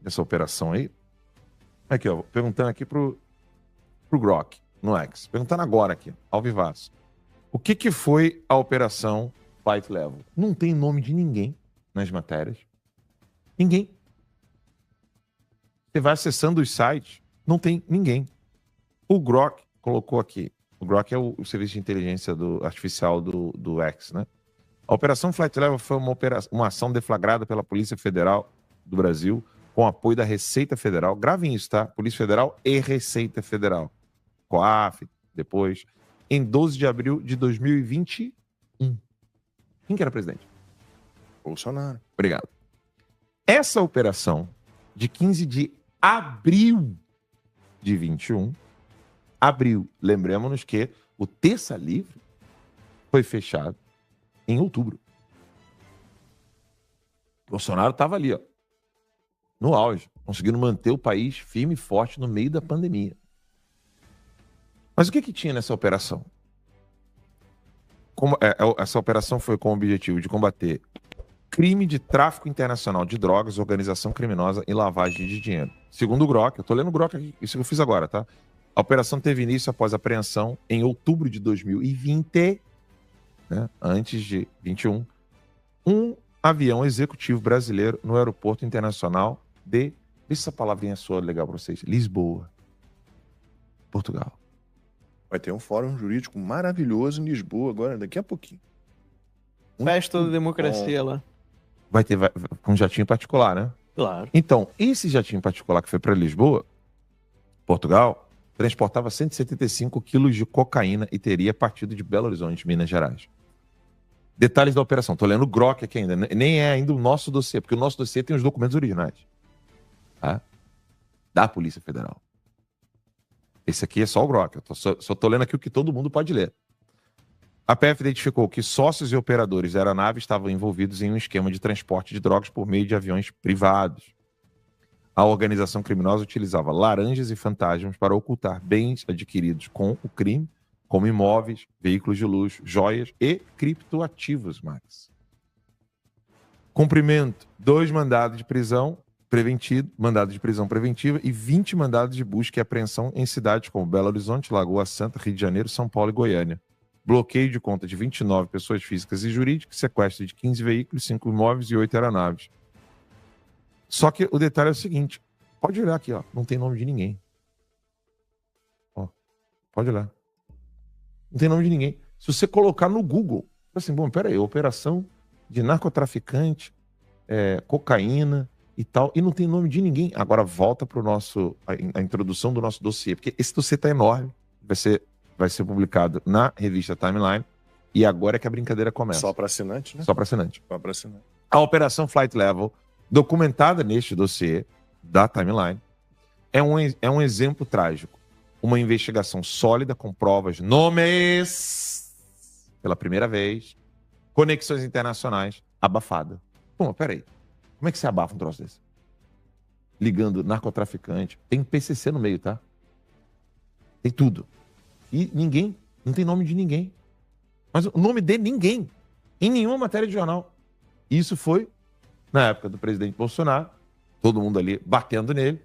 dessa operação aí. Aqui, ó, perguntando aqui pro Grok, no X. Perguntando agora aqui, ao vivaço. O que foi a Operação Flight Level? Não tem nome de ninguém nas matérias. Ninguém. Você vai acessando os sites, não tem ninguém. O Grok colocou aqui. O Grok é o serviço de inteligência artificial do X, né? A Operação Flight Level foi uma ação deflagrada pela Polícia Federal do Brasil, com apoio da Receita Federal. Gravem isso, tá? Polícia Federal e Receita Federal. COAF, depois. Em 12 de abril de 2021. Quem que era presidente? Bolsonaro. Obrigado. Essa operação, de 15 de abril de 21, lembremos-nos que o Terça Livre foi fechado em outubro. Bolsonaro estava ali, ó, no auge, conseguindo manter o país firme e forte no meio da pandemia. Mas o que tinha nessa operação? Essa operação foi com o objetivo de combater crime de tráfico internacional de drogas, organização criminosa e lavagem de dinheiro. Segundo o Grok, eu tô lendo o Grok aqui, isso que eu fiz agora, tá? A operação teve início após a apreensão em outubro de 2020, né, antes de 21, um avião executivo brasileiro no aeroporto internacional de... Vê se essa palavrinha soa legal para vocês. Lisboa, Portugal. Vai ter um fórum jurídico maravilhoso em Lisboa agora, daqui a pouquinho. Festa da democracia lá. Vai ter com um jatinho particular, né? Claro. Então, esse jatinho particular que foi para Lisboa, Portugal, transportava 175 quilos de cocaína e teria partido de Belo Horizonte, Minas Gerais. Detalhes da operação. Estou lendo o Grok aqui ainda. Nem é ainda o nosso dossiê, porque o nosso dossiê tem os documentos originais. Tá? Da Polícia Federal. Esse aqui é só o Grok. Eu só estou lendo aqui o que todo mundo pode ler. A PF identificou que sócios e operadores da aeronave estavam envolvidos em um esquema de transporte de drogas por meio de aviões privados. A organização criminosa utilizava laranjas e fantasmas para ocultar bens adquiridos com o crime, como imóveis, veículos de luxo, joias e criptoativos, Max. Cumprimento: 2 mandados de prisão preventiva e 20 mandados de busca e apreensão em cidades como Belo Horizonte, Lagoa Santa, Rio de Janeiro, São Paulo e Goiânia. Bloqueio de conta de 29 pessoas físicas e jurídicas, sequestro de 15 veículos, 5 imóveis e 8 aeronaves. Só que o detalhe é o seguinte, pode olhar aqui, ó, não tem nome de ninguém. Ó, pode olhar. Não tem nome de ninguém. Se você colocar no Google, assim, bom, peraí, operação de narcotraficante, cocaína e tal, e não tem nome de ninguém. Agora volta para a introdução do nosso dossiê, porque esse dossiê tá enorme, vai ser publicado na revista Timeline, e agora é que a brincadeira começa. Só para assinante, né? Só para assinante. Só para assinante. A Operação Flight Level, documentada neste dossiê da Timeline, é um exemplo trágico. Uma investigação sólida com provas, nomes, pela primeira vez, conexões internacionais, abafada. Pô, peraí, como é que você abafa um troço desse? Ligando narcotraficante, tem PCC no meio, tá? Tem tudo. E ninguém, não tem nome de ninguém. Mas o nome de ninguém, em nenhuma matéria de jornal. Isso foi na época do presidente Bolsonaro, todo mundo ali batendo nele,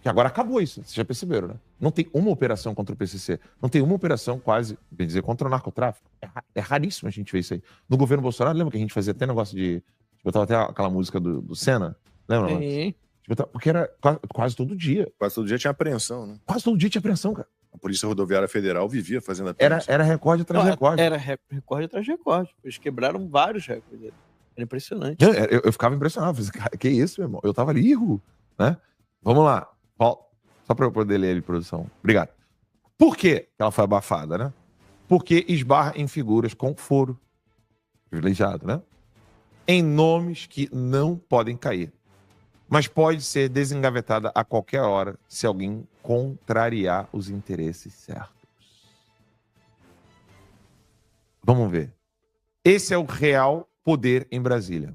Que agora acabou isso, vocês já perceberam, né? Não tem uma operação contra o PCC. Não tem uma operação quase, bem dizer, contra o narcotráfico. É raríssimo a gente ver isso aí. No governo Bolsonaro, lembra que a gente fazia até negócio de... Botava até aquela música do Senna? Lembra, mano? Sim. Porque era quase todo dia. Quase todo dia tinha apreensão, né? Quase todo dia tinha apreensão, cara. A Polícia Rodoviária Federal vivia fazendo apreensão. Era recorde atrás de recorde. Era recorde atrás de recorde. Eles quebraram vários recordes. Era impressionante. Eu ficava impressionado. Falei, cara, que isso, meu irmão? Eu tava ali, né? Vamos lá. Só para eu poder ler ele, produção. Obrigado. Por que ela foi abafada, né? Porque esbarra em figuras com foro privilegiado, né? Em nomes que não podem cair. Mas pode ser desengavetada a qualquer hora se alguém contrariar os interesses certos. Vamos ver. Esse é o real poder em Brasília.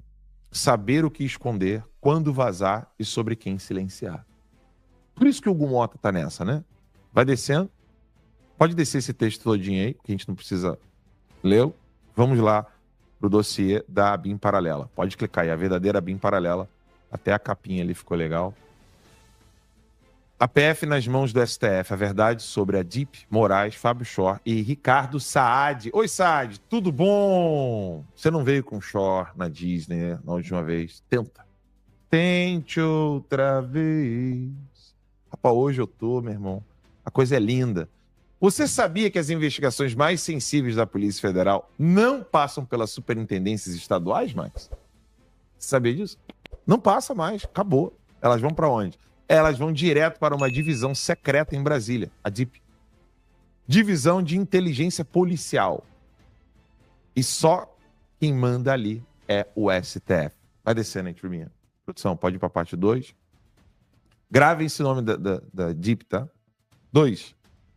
Saber o que esconder, quando vazar e sobre quem silenciar. Por isso que o Hugo Mota tá nessa, né? Vai descendo. Pode descer esse texto todinho aí, que a gente não precisa ler. Vamos lá pro dossiê da BIM Paralela. Pode clicar aí, a verdadeira BIM Paralela. Até a capinha ali ficou legal. A PF nas mãos do STF. A verdade sobre a DIP, Moraes, Fábio Shor e Ricardo Saad. Oi, Saad, tudo bom? Você não veio com Shor na Disney, né? Na última vez. Tenta. Tente outra vez. Rapaz, hoje eu tô, meu irmão. A coisa é linda. Você sabia que as investigações mais sensíveis da Polícia Federal não passam pelas superintendências estaduais, Max? Você sabia disso? Não passa mais, acabou. Elas vão para onde? Elas vão direto para uma divisão secreta em Brasília, a DIP. Divisão de Inteligência Policial. E só quem manda ali é o STF. Vai descendo aí, turminha. Produção, pode ir para a parte 2. Gravem esse nome da DIP, tá? 2.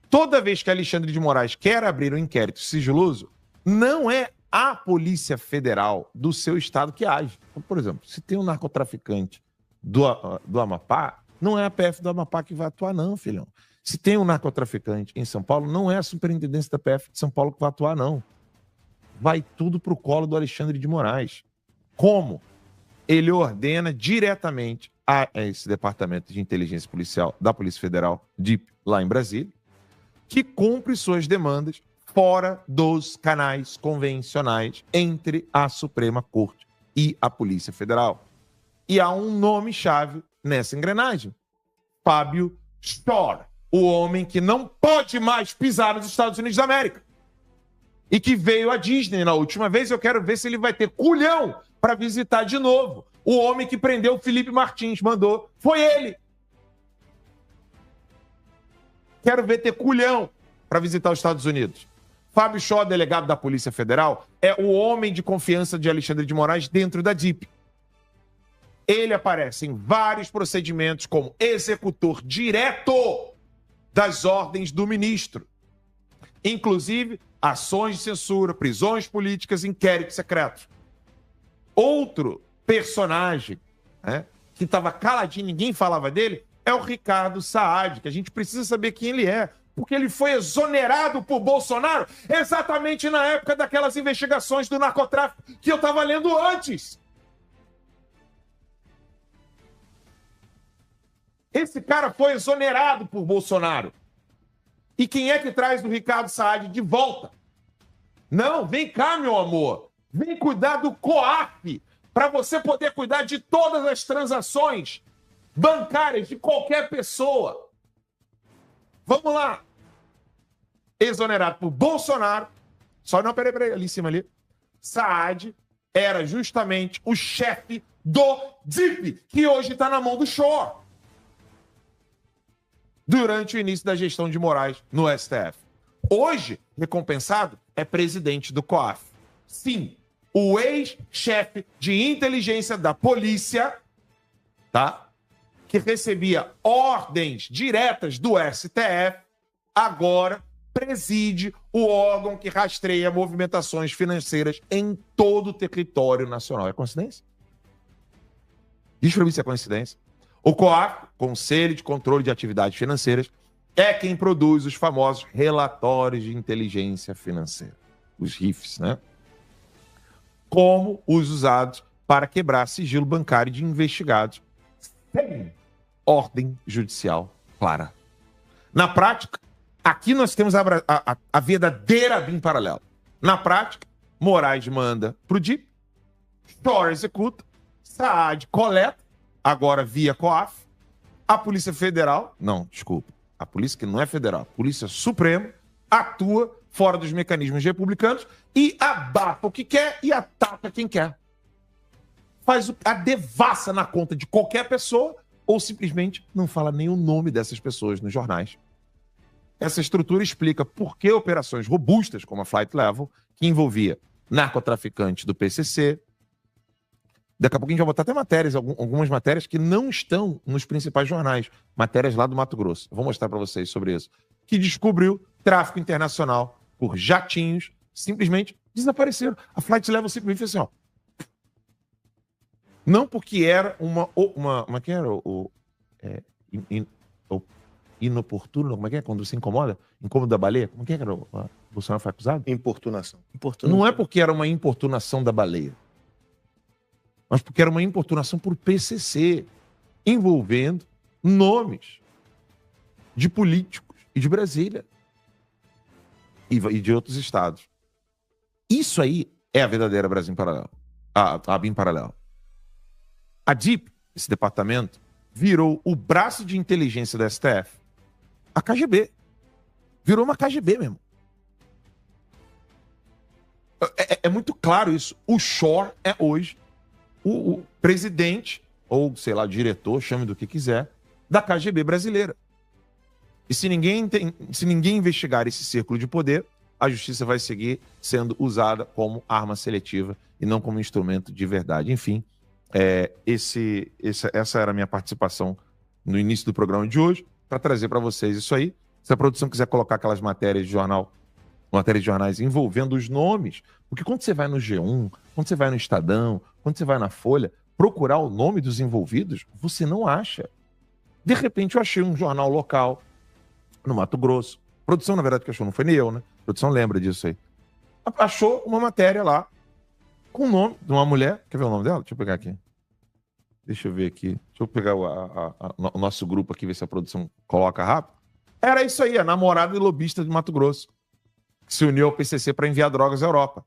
Toda vez que Alexandre de Moraes quer abrir um inquérito sigiloso, não é a Polícia Federal do seu estado que age. Então, por exemplo, se tem um narcotraficante do Amapá, não é a PF do Amapá que vai atuar, não, filhão. Se tem um narcotraficante em São Paulo, não é a superintendência da PF de São Paulo que vai atuar, não. Vai tudo pro colo do Alexandre de Moraes. Como? Ele ordena diretamente a esse Departamento de Inteligência Policial da Polícia Federal, DIP, lá em Brasília, que cumpre suas demandas fora dos canais convencionais entre a Suprema Corte e a Polícia Federal. E há um nome-chave nessa engrenagem. Fábio Shor, o homem que não pode mais pisar nos Estados Unidos da América. E que veio à Disney na última vez. Eu quero ver se ele vai ter culhão para visitar de novo. O homem que prendeu o Felipe Martins, mandou. Foi ele. Quero ver ter culhão para visitar os Estados Unidos. Fábio Shor, delegado da Polícia Federal, é o homem de confiança de Alexandre de Moraes dentro da DIP. Ele aparece em vários procedimentos como executor direto das ordens do ministro. Inclusive, ações de censura, prisões políticas, inquéritos secretos. Outro personagem, né, que estava caladinho, ninguém falava dele, é o Ricardo Saad, que a gente precisa saber quem ele é, porque ele foi exonerado por Bolsonaro exatamente na época daquelas investigações do narcotráfico que eu estava lendo antes. Esse cara foi exonerado por Bolsonaro. E quem é que traz o Ricardo Saad de volta? Não, vem cá, meu amor. Vem cuidar do COAF, para você poder cuidar de todas as transações bancárias de qualquer pessoa. Vamos lá. Exonerado por Bolsonaro. Só não, peraí, ali em cima ali. Saad era justamente o chefe do DIP, que hoje está na mão do Shor. Durante o início da gestão de Moraes no STF. Hoje, recompensado, é presidente do COAF. Sim, o ex-chefe de inteligência da polícia, tá? Que recebia ordens diretas do STF, agora preside o órgão que rastreia movimentações financeiras em todo o território nacional. É coincidência? Diz pra mim se é coincidência. O COAF, Conselho de Controle de Atividades Financeiras, é quem produz os famosos relatórios de inteligência financeira, os RIFs, né? Como os usados para quebrar sigilo bancário de investigados sem ordem judicial clara. Na prática, aqui nós temos a verdadeira BIM paralela. Na prática, Moraes manda pro DIP, Shor executa, Saad coleta, agora via COAF, a Polícia Federal, não, desculpa, a Polícia que não é federal, a Polícia Suprema, atua fora dos mecanismos republicanos e abafa o que quer e ataca quem quer. Faz a devassa na conta de qualquer pessoa ou simplesmente não fala nem o nome dessas pessoas nos jornais. Essa estrutura explica por que operações robustas como a Flight Level, que envolvia narcotraficantes do PCC, daqui a pouco a gente vai botar até matérias, algumas matérias que não estão nos principais jornais, matérias lá do Mato Grosso. Vou mostrar para vocês sobre isso. Que descobriu tráfico internacional por jatinhos, simplesmente desapareceram. A Flight Level simplesmente fez assim, ó. Não porque era uma que era inoportuno, como é que é? Quando se incomoda? Incômodo da baleia? Como é que era? O Bolsonaro foi acusado? Importunação. Não é porque era uma importunação da baleia, mas porque era uma importunação por PCC, envolvendo nomes de políticos e de Brasília e de outros estados. Isso aí é a verdadeira Brasil em paralelo, a BIM paralela. A DIP, esse departamento, virou o braço de inteligência da STF, a KGB. Virou uma KGB mesmo. É muito claro isso. O Shor é hoje o presidente, ou sei lá, diretor, chame do que quiser, da KGB brasileira. E se ninguém investigar esse círculo de poder, a justiça vai seguir sendo usada como arma seletiva e não como instrumento de verdade. Enfim, essa era a minha participação no início do programa de hoje, para trazer para vocês isso aí. Se a produção quiser colocar aquelas matérias de jornais envolvendo os nomes, porque quando você vai no G1, quando você vai no Estadão, quando você vai na Folha, procurar o nome dos envolvidos, você não acha. De repente eu achei um jornal local no Mato Grosso. A produção, na verdade, que achou, não foi nem eu, né? A produção lembra disso aí. Achou uma matéria lá com o nome de uma mulher. Quer ver o nome dela? Deixa eu pegar aqui. Deixa eu ver aqui. Deixa eu pegar o nosso grupo aqui, ver se a produção coloca rápido. Era isso aí, a namorada e lobista de Mato Grosso, que se uniu ao PCC para enviar drogas à Europa.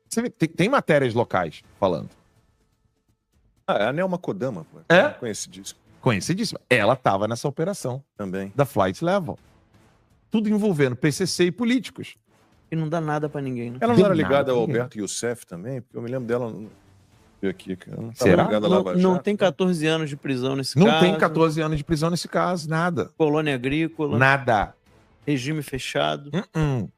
Você vê, tem matérias locais falando. É a Nelma Kodama, pô. É? Conhecidíssima. Conhecidíssima. Ela estava nessa operação Também. da Flight Level. Tudo envolvendo PCC e políticos. E não dá nada pra ninguém, né? Ela não Tem era nada ligada ao pra ninguém. Alberto Youssef também? Porque eu me lembro dela... Ver aqui, cara. Não Será? ligada à Lava Não Jato, tem né? 14 anos de prisão nesse Não caso. tem 14 anos de prisão nesse caso, nada. Colônia agrícola, Nada. regime fechado. Uh-uh.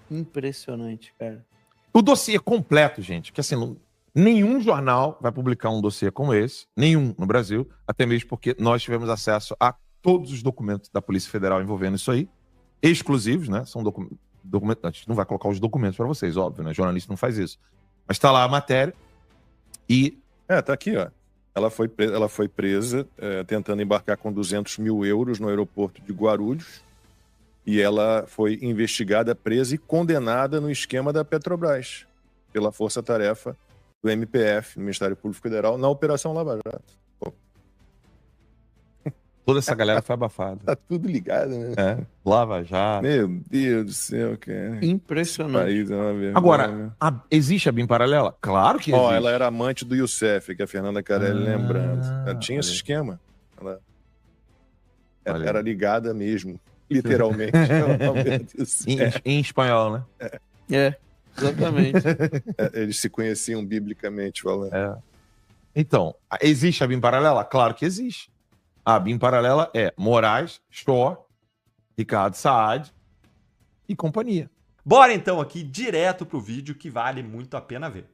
Impressionante, cara. O dossiê completo, gente, que assim, nenhum jornal vai publicar um dossiê como esse, nenhum no Brasil, até mesmo porque nós tivemos acesso a todos os documentos da Polícia Federal envolvendo isso aí, exclusivos, né? São documentos. A gente não vai colocar os documentos para vocês, óbvio, né? Jornalista não faz isso. Mas tá lá a matéria e... Tá aqui, ó. Ela foi presa tentando embarcar com 200 mil euros no aeroporto de Guarulhos e ela foi investigada, presa e condenada no esquema da Petrobras pela força-tarefa do MPF, do Ministério Público Federal, na Operação Lava Jato. toda essa galera foi abafada. Tá tudo ligado, né? Lava Jato. Meu Deus do céu, cara. Impressionante. País é uma vergonha. Agora, existe a BIM paralela? Claro que existe. Ela era amante do Youssef, que a Fernanda Carelli lembrando. Ela tinha esse esquema. Ela era ligada mesmo, literalmente. Em espanhol, né? Exatamente. Eles se conheciam biblicamente falando. Então, existe a BIM paralela? Claro que existe. A BIM paralela é Moraes, Shor, Ricardo Saad e companhia. Bora então aqui direto pro vídeo que vale muito a pena ver.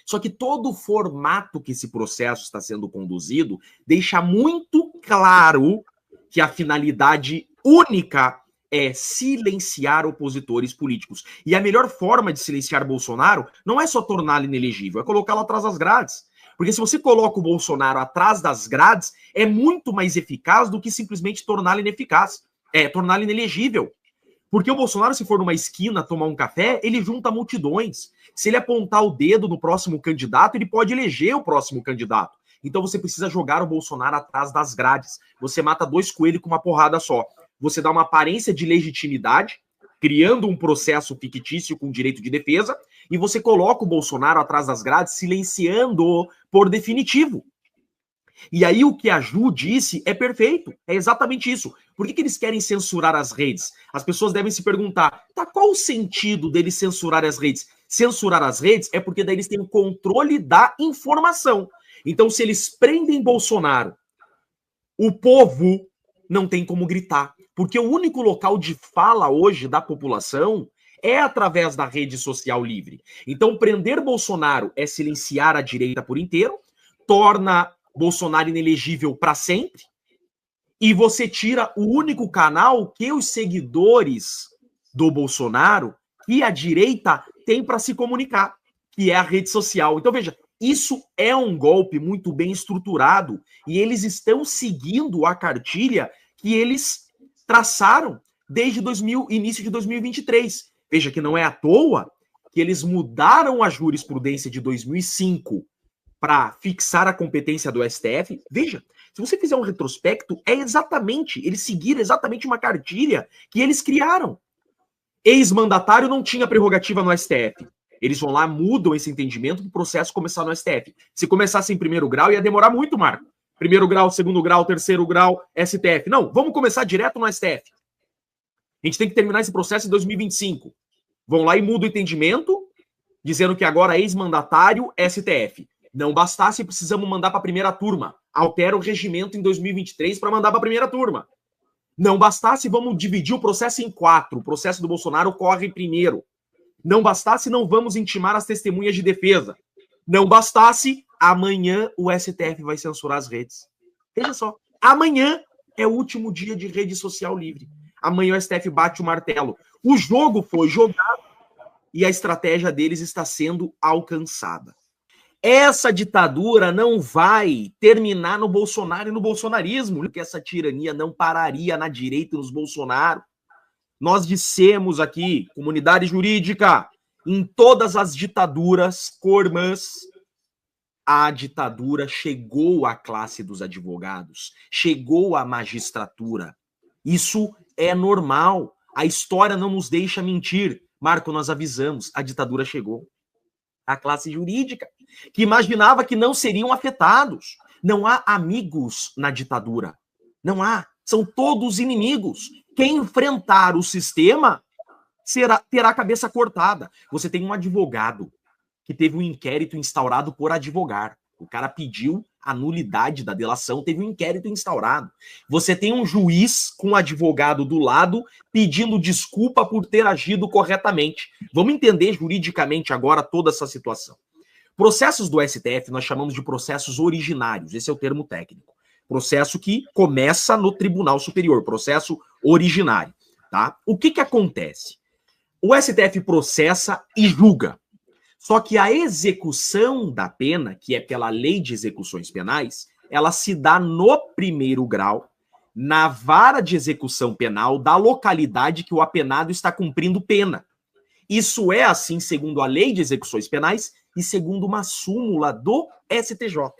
Só que todo o formato que esse processo está sendo conduzido deixa muito claro que a finalidade única é silenciar opositores políticos. E a melhor forma de silenciar Bolsonaro não é só torná-lo inelegível, é colocá-lo atrás das grades. Porque se você coloca o Bolsonaro atrás das grades, é muito mais eficaz do que simplesmente torná-lo ineficaz, torná-lo inelegível. Porque o Bolsonaro, se for numa esquina tomar um café, ele junta multidões. Se ele apontar o dedo no próximo candidato, ele pode eleger o próximo candidato. Então você precisa jogar o Bolsonaro atrás das grades. Você mata 2 coelhos com uma porrada só. Você dá uma aparência de legitimidade, criando um processo fictício com direito de defesa, e você coloca o Bolsonaro atrás das grades, silenciando-o por definitivo. E aí o que a Ju disse é perfeito, é exatamente isso. Por que eles querem censurar as redes? As pessoas devem se perguntar, tá, qual o sentido deles censurar as redes? Censurar as redes é porque daí eles têm o controle da informação. Então, se eles prendem Bolsonaro, o povo não tem como gritar. Porque o único local de fala hoje da população é através da rede social livre. Então, prender Bolsonaro é silenciar a direita por inteiro, torna Bolsonaro inelegível para sempre, e você tira o único canal que os seguidores do Bolsonaro e a direita tem para se comunicar, que é a rede social. Então, veja, isso é um golpe muito bem estruturado e eles estão seguindo a cartilha que eles traçaram desde início de 2023. Veja que não é à toa que eles mudaram a jurisprudência de 2005 para fixar a competência do STF. Veja, se você fizer um retrospecto, eles seguiram exatamente uma cartilha que eles criaram. Ex-mandatário não tinha prerrogativa no STF. Eles vão lá, mudam esse entendimento para o processo começar no STF. Se começasse em primeiro grau, ia demorar muito, Marco. Primeiro grau, segundo grau, terceiro grau, STF. Não, vamos começar direto no STF. A gente tem que terminar esse processo em 2025. Vão lá e mudam o entendimento, dizendo que agora ex-mandatário, STF. Não bastasse, precisamos mandar para a primeira turma. Altera o regimento em 2023 para mandar para a primeira turma. Não bastasse, vamos dividir o processo em 4. O processo do Bolsonaro corre primeiro. Não bastasse, não vamos intimar as testemunhas de defesa. Não bastasse, amanhã o STF vai censurar as redes. Veja só, amanhã é o último dia de rede social livre. Amanhã o STF bate o martelo. O jogo foi jogado e a estratégia deles está sendo alcançada. Essa ditadura não vai terminar no Bolsonaro e no bolsonarismo, porque essa tirania não pararia na direita e nos Bolsonaro. Nós dissemos aqui, comunidade jurídica, em todas as ditaduras cormãs, a ditadura chegou à classe dos advogados, chegou à magistratura. Isso é normal. A história não nos deixa mentir. Marco, nós avisamos, a ditadura chegou. A classe jurídica, que imaginava que não seriam afetados. Não há amigos na ditadura. Não há. São todos inimigos. Quem enfrentar o sistema terá a cabeça cortada. Você tem um advogado que teve um inquérito instaurado por advogar. O cara pediu a nulidade da delação, teve um inquérito instaurado. Você tem um juiz com um advogado do lado pedindo desculpa por ter agido corretamente. Vamos entender juridicamente agora toda essa situação. Processos do STF nós chamamos de processos originários, esse é o termo técnico. Processo que começa no Tribunal Superior, processo originário, tá? O que acontece? O STF processa e julga. Só que a execução da pena, que é pela Lei de Execuções Penais, ela se dá no primeiro grau, na vara de execução penal da localidade que o apenado está cumprindo pena. Isso é assim segundo a Lei de Execuções Penais e segundo uma súmula do STJ.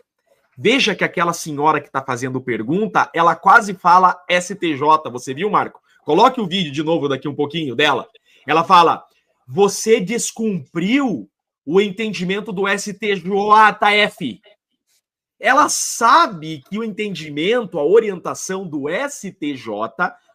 Veja que aquela senhora que está fazendo pergunta, ela quase fala STJ. Você viu, Marco? Coloque o vídeo de novo daqui um pouquinho dela. Ela fala, você descumpriu o entendimento do STJF. Ela sabe que o entendimento, a orientação do STJ,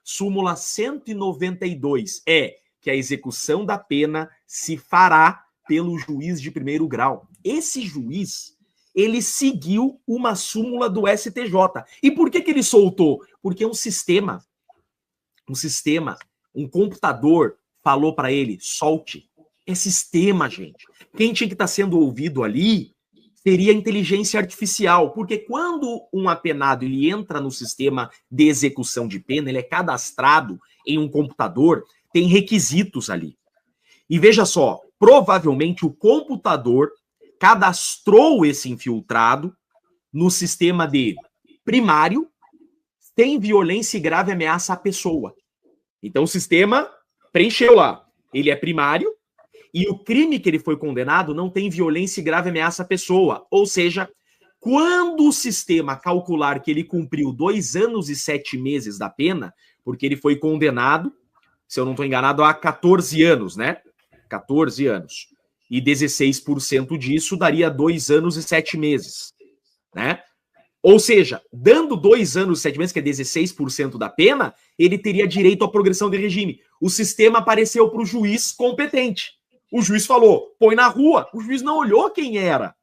súmula 192, é que a execução da pena se fará pelo juiz de primeiro grau. Esse juiz, ele seguiu uma súmula do STJ. E por que ele soltou? Porque um sistema, um computador falou para ele, solte. É sistema, gente. Quem tinha que estar sendo ouvido ali seria a inteligência artificial, porque quando um apenado ele entra no sistema de execução de pena, ele é cadastrado em um computador, tem requisitos ali. E veja só, provavelmente o computador cadastrou esse infiltrado no sistema de primário, tem violência e grave ameaça à pessoa. Então o sistema preencheu lá. Ele é primário, e o crime que ele foi condenado não tem violência e grave ameaça à pessoa. Ou seja, Quando o sistema calcular que ele cumpriu 2 anos e 7 meses da pena, porque ele foi condenado, se eu não estou enganado, há 14 anos, né? 14 anos. E 16% disso daria 2 anos e 7 meses, né? Ou seja, dando 2 anos e 7 meses, que é 16% da pena, ele teria direito à progressão de regime. O sistema apareceu para o juiz competente. O juiz falou, põe na rua. O juiz não olhou quem era.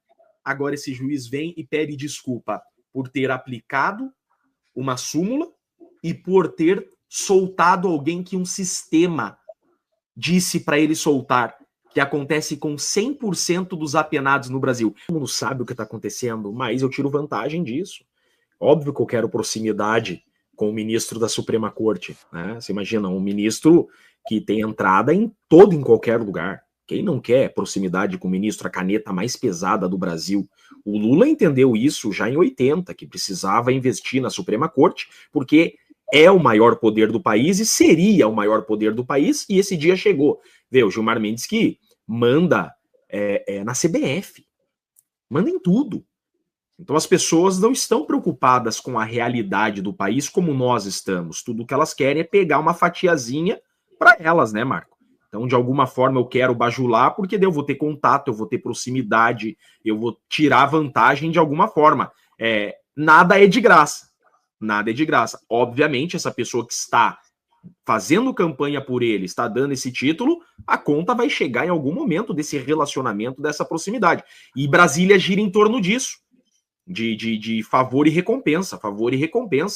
Agora esse juiz vem e pede desculpa por ter aplicado uma súmula e por ter soltado alguém que um sistema disse para ele soltar, que acontece com 100% dos apenados no Brasil. Todo mundo sabe o que está acontecendo, mas eu tiro vantagem disso. Óbvio que eu quero proximidade com o ministro da Suprema Corte, né? Você imagina, um ministro que tem entrada em qualquer lugar. Quem não quer proximidade com o ministro, a caneta mais pesada do Brasil? O Lula entendeu isso já em 80, que precisava investir na Suprema Corte, porque é o maior poder do país e seria o maior poder do país, e esse dia chegou. Vê, o Gilmar Mendes que manda na CBF, manda em tudo. Então as pessoas não estão preocupadas com a realidade do país como nós estamos. Tudo que elas querem é pegar uma fatiazinha para elas, né, Marco? Então, de alguma forma, eu quero bajular, porque daí eu vou ter contato, eu vou ter proximidade, eu vou tirar vantagem de alguma forma. Nada é de graça. Nada é de graça. Obviamente, essa pessoa que está fazendo campanha por ele, está dando esse título, a conta vai chegar em algum momento desse relacionamento, dessa proximidade. E Brasília gira em torno disso. De favor e recompensa,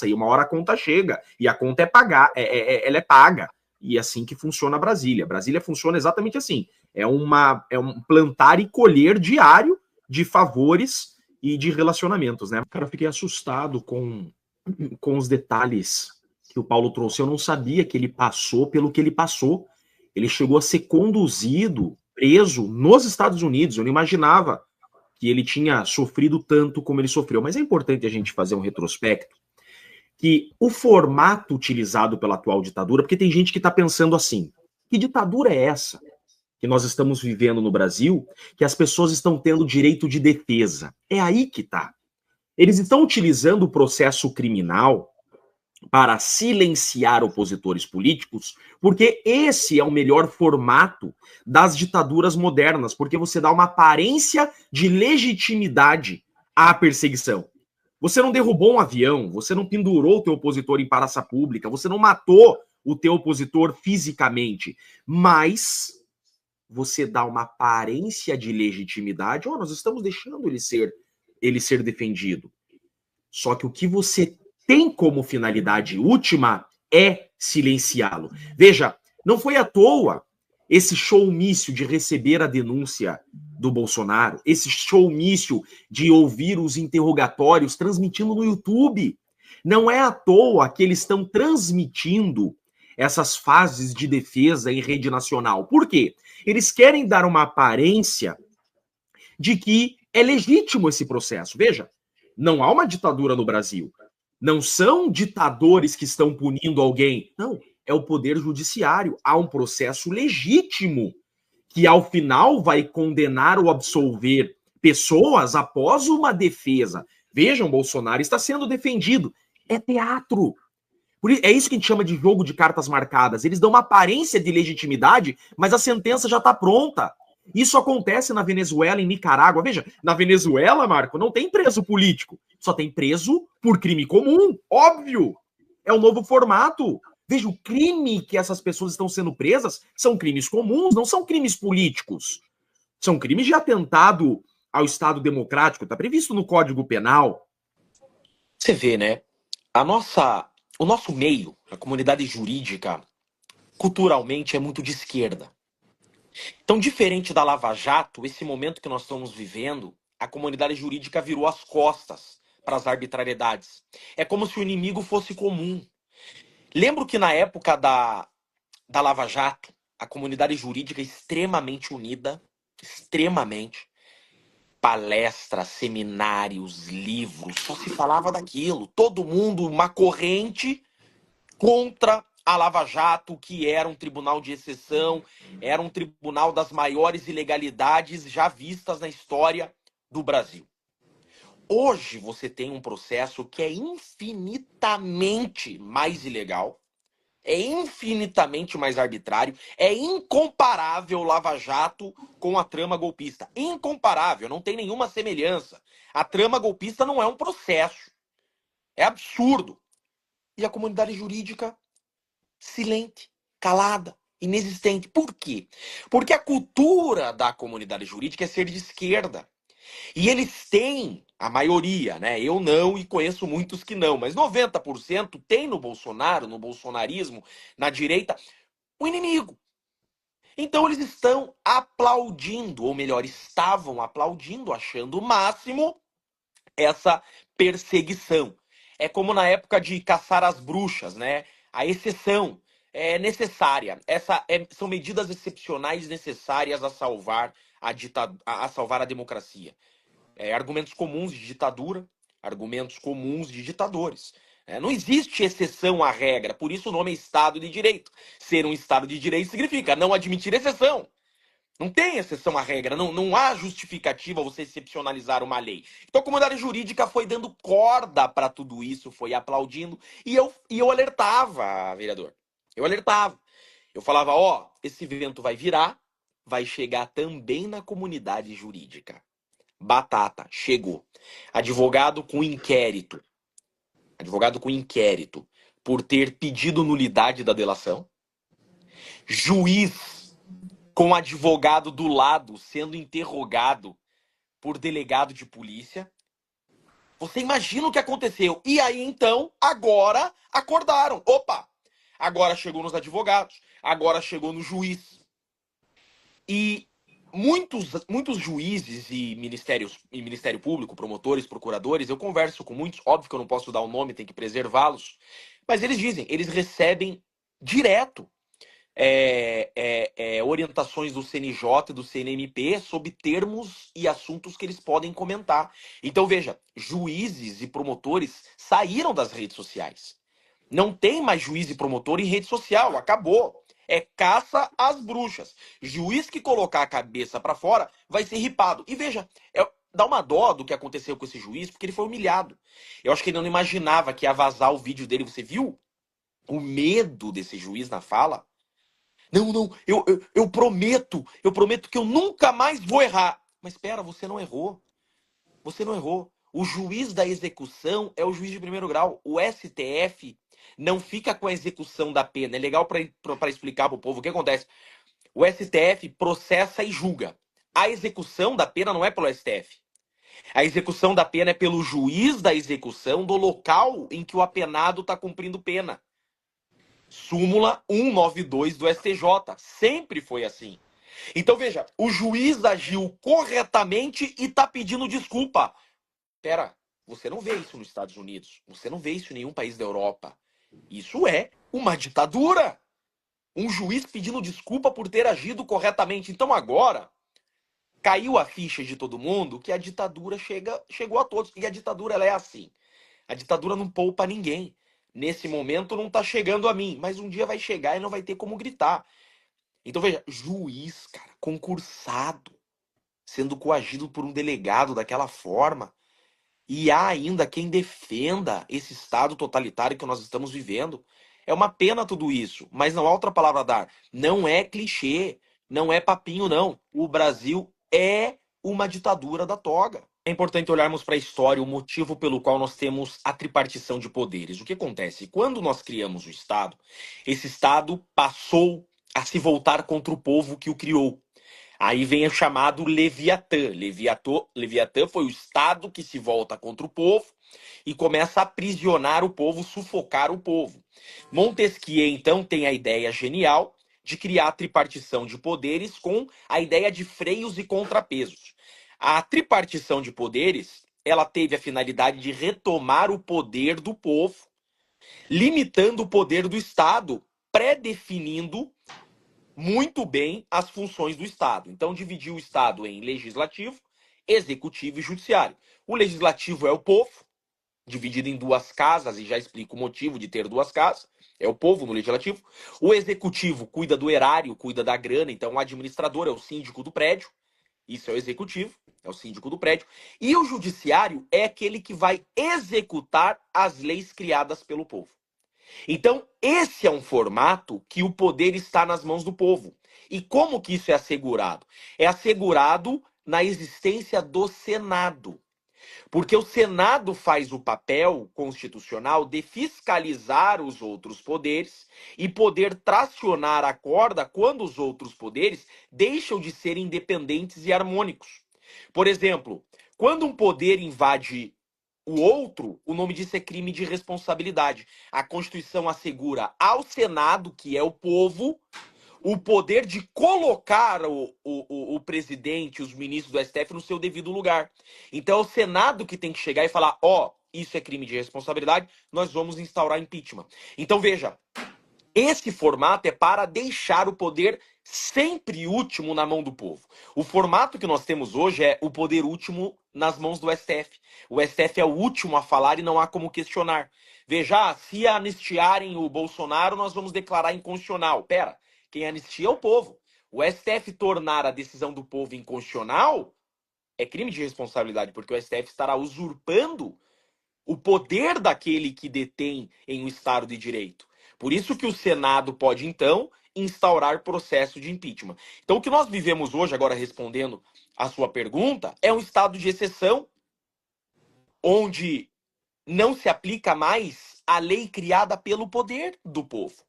e uma hora a conta chega, e a conta ela é paga. E é assim que funciona a Brasília. Brasília funciona exatamente assim. É um plantar e colher diário de favores e de relacionamentos, né? Cara, eu fiquei assustado com os detalhes que o Paulo trouxe. Eu não sabia que ele passou pelo que ele passou. Ele chegou a ser conduzido, preso nos Estados Unidos. Eu não imaginava que ele tinha sofrido tanto como ele sofreu. Mas é importante a gente fazer um retrospecto, que o formato utilizado pela atual ditadura, porque tem gente que está pensando assim, que ditadura é essa que nós estamos vivendo no Brasil, que as pessoas estão tendo direito de defesa? É aí que está. Eles estão utilizando o processo criminal para silenciar opositores políticos, porque esse é o melhor formato das ditaduras modernas, porque você dá uma aparência de legitimidade à perseguição. Você não derrubou um avião, você não pendurou o teu opositor em praça pública, você não matou o teu opositor fisicamente, mas você dá uma aparência de legitimidade. Nós estamos deixando ele ser defendido. Só que o que você tem como finalidade última é silenciá-lo. Veja, não foi à toa esse showmício de receber a denúncia do Bolsonaro, esse showmício de ouvir os interrogatórios transmitindo no YouTube. Não é à toa que eles estão transmitindo essas fases de defesa em rede nacional. Por quê? Eles querem dar uma aparência de que é legítimo esse processo. Veja, não há uma ditadura no Brasil. Não são ditadores que estão punindo alguém. Não, é o poder judiciário. Há um processo legítimo que, ao final, vai condenar ou absolver pessoas após uma defesa. Vejam, Bolsonaro está sendo defendido. É teatro. É isso que a gente chama de jogo de cartas marcadas. Eles dão uma aparência de legitimidade, mas a sentença já está pronta. Isso acontece na Venezuela, em Nicarágua. Veja, na Venezuela, Marco, não tem preso político. Só tem preso por crime comum. Óbvio. É o novo formato. Veja, o crime que essas pessoas estão sendo presas são crimes comuns, não são crimes políticos. São crimes de atentado ao Estado Democrático. Está previsto no Código Penal. Você vê, né? O nosso meio, a comunidade jurídica, culturalmente é muito de esquerda. Então, diferente da Lava Jato, esse momento que nós estamos vivendo, a comunidade jurídica virou as costas para as arbitrariedades. É como se o inimigo fosse comum. Lembro que na época da Lava Jato, a comunidade jurídica extremamente unida, extremamente, palestras, seminários, livros, só se falava daquilo. Todo mundo, uma corrente contra a Lava Jato, que era um tribunal de exceção, era um tribunal das maiores ilegalidades já vistas na história do Brasil. Hoje você tem um processo que é infinitamente mais ilegal, é infinitamente mais arbitrário, é incomparável Lava Jato com a trama golpista. Incomparável, não tem nenhuma semelhança. A trama golpista não é um processo. É absurdo. E a comunidade jurídica, silente, calada, inexistente. Por quê? Porque a cultura da comunidade jurídica é ser de esquerda. E eles têm, a maioria, né? Eu não e conheço muitos que não, mas 90% tem no Bolsonaro, no bolsonarismo, na direita, o inimigo. Então eles estão aplaudindo, ou melhor, estavam aplaudindo, achando o máximo essa perseguição. É como na época de caçar as bruxas, né? A exceção é necessária. São medidas excepcionais necessárias a salvar a salvar a democracia. Argumentos comuns de ditadura, argumentos comuns de ditadores. Não existe exceção à regra, por isso o nome é Estado de Direito. Ser um Estado de Direito significa não admitir exceção. Não tem exceção à regra, não há justificativa você excepcionalizar uma lei. Então a comunidade jurídica foi dando corda para tudo isso, foi aplaudindo, e eu alertava, vereador. Eu alertava. Eu falava, ó, esse vento vai virar, vai chegar também na comunidade jurídica. Batata, chegou. Advogado com inquérito. Advogado com inquérito por ter pedido nulidade da delação. Juiz com advogado do lado sendo interrogado por delegado de polícia. Você imagina o que aconteceu. E aí, então, agora acordaram. Opa! Agora chegou nos advogados. Agora chegou no juiz. E muitos juízes e Ministério Público, promotores, procuradores, eu converso com muitos, óbvio que eu não posso dar o nome, tem que preservá-los, mas eles dizem, eles recebem direto orientações do CNJ e do CNMP sobre termos e assuntos que eles podem comentar. Então, veja, juízes e promotores saíram das redes sociais. Não tem mais juiz e promotor em rede social, acabou. É caça às bruxas. Juiz que colocar a cabeça pra fora vai ser ripado. E veja, dá uma dó do que aconteceu com esse juiz, porque ele foi humilhado. Eu acho que ele não imaginava que ia vazar o vídeo dele. Você viu o medo desse juiz na fala? Não, eu prometo que eu nunca mais vou errar. Mas espera, você não errou. Você não errou. O juiz da execução é o juiz de primeiro grau. O STF não fica com a execução da pena. É legal para explicar para o povo o que acontece. O STF processa e julga. A execução da pena não é pelo STF. A execução da pena é pelo juiz da execução do local em que o apenado está cumprindo pena. Súmula 192 do STJ. Sempre foi assim. Então, veja, o juiz agiu corretamente e está pedindo desculpa. Pera, você não vê isso nos Estados Unidos. Você não vê isso em nenhum país da Europa. Isso é uma ditadura. Um juiz pedindo desculpa por ter agido corretamente. Então agora, caiu a ficha de todo mundo que a ditadura chegou a todos. E a ditadura ela é assim. A ditadura não poupa ninguém. Nesse momento não tá chegando a mim. Mas um dia vai chegar e não vai ter como gritar. Então veja, juiz, cara, concursado, sendo coagido por um delegado daquela forma. E há ainda quem defenda esse estado totalitário que nós estamos vivendo. É uma pena tudo isso, mas não há outra palavra a dar. Não é clichê, não é papinho, não. O Brasil é uma ditadura da toga. É importante olharmos para a história, o motivo pelo qual nós temos a tripartição de poderes. O que acontece? Quando nós criamos o Estado, esse Estado passou a se voltar contra o povo que o criou. Aí vem o chamado Leviatã. Leviatã foi o Estado que se volta contra o povo e começa a aprisionar o povo, sufocar o povo. Montesquieu, então, tem a ideia genial de criar a tripartição de poderes com a ideia de freios e contrapesos. A tripartição de poderes, ela teve a finalidade de retomar o poder do povo, limitando o poder do Estado, pré-definindo muito bem as funções do Estado. Então, dividiu o Estado em legislativo, executivo e judiciário. O legislativo é o povo, dividido em duas casas, e já explico o motivo de ter duas casas. É o povo no legislativo. O executivo cuida do erário, cuida da grana, então o administrador é o síndico do prédio. Isso é o executivo, é o síndico do prédio. E o judiciário é aquele que vai executar as leis criadas pelo povo. Então, esse é um formato que o poder está nas mãos do povo. E como que isso é assegurado? É assegurado na existência do Senado. Porque o Senado faz o papel constitucional de fiscalizar os outros poderes e poder tracionar a corda quando os outros poderes deixam de ser independentes e harmônicos. Por exemplo, quando um poder invade o outro, o nome disso é crime de responsabilidade. A Constituição assegura ao Senado, que é o povo, o poder de colocar o presidente, os ministros do STF no seu devido lugar. Então é o Senado que tem que chegar e falar, isso é crime de responsabilidade, nós vamos instaurar impeachment. Então veja, esse formato é para deixar o poder sempre último na mão do povo. O formato que nós temos hoje é o poder último nas mãos do STF. O STF é o último a falar e não há como questionar. Veja, se anistiarem o Bolsonaro, nós vamos declarar inconstitucional. Pera, quem anistia é o povo. O STF tornar a decisão do povo inconstitucional é crime de responsabilidade, porque o STF estará usurpando o poder daquele que detém em um Estado de Direito. Por isso que o Senado pode, então, instaurar processo de impeachment. Então, o que nós vivemos hoje, agora respondendo a sua pergunta, é um estado de exceção, onde não se aplica mais a lei criada pelo poder do povo.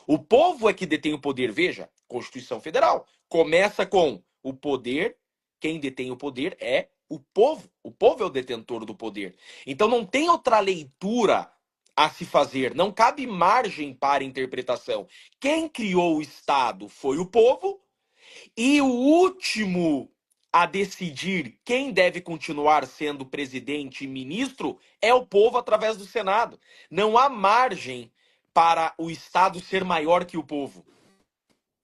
O povo é que detém o poder. Veja, Constituição Federal começa com o poder, quem detém o poder é o povo. O povo é o detentor do poder. Então não tem outra leitura a se fazer, não cabe margem para interpretação. Quem criou o Estado foi o povo, e o último a decidir quem deve continuar sendo presidente e ministro é o povo através do Senado. Não há margem para o Estado ser maior que o povo.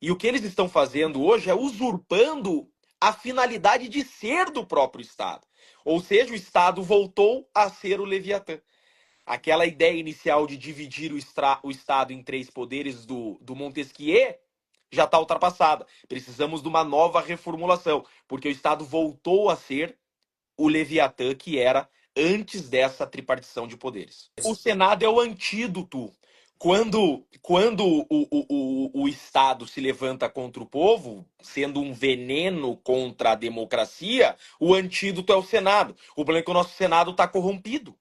E o que eles estão fazendo hoje é usurpando a finalidade de ser do próprio Estado. Ou seja, o Estado voltou a ser o Leviatã. Aquela ideia inicial de dividir o Estado em três poderes do Montesquieu já está ultrapassada. Precisamos de uma nova reformulação, porque o Estado voltou a ser o Leviatã que era antes dessa tripartição de poderes. O Senado é o antídoto. Quando o Estado se levanta contra o povo, sendo um veneno contra a democracia, o antídoto é o Senado. O problema é que o nosso Senado está corrompido.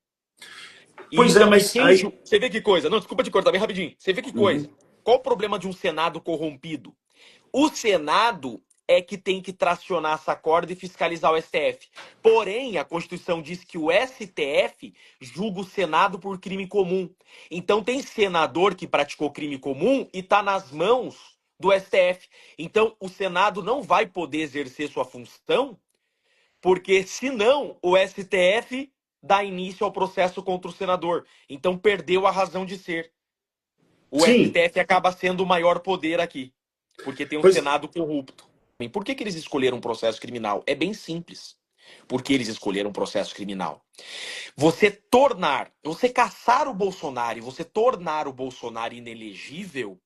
Pois é, mas aí... Você vê que coisa. Não, desculpa te cortar bem rapidinho. Você vê que coisa. Qual o problema de um Senado corrompido? O Senado é que tem que tracionar essa corda e fiscalizar o STF. Porém, a Constituição diz que o STF julga o Senado por crime comum. Então tem senador que praticou crime comum e está nas mãos do STF. Então o Senado não vai poder exercer sua função, porque senão o STF dá início ao processo contra o senador. Então perdeu a razão de ser. O STF acaba sendo o maior poder aqui, porque tem um Senado corrupto. E por que eles escolheram um processo criminal? É bem simples. Por que eles escolheram um processo criminal? Você caçar o Bolsonaro e você tornar o Bolsonaro inelegível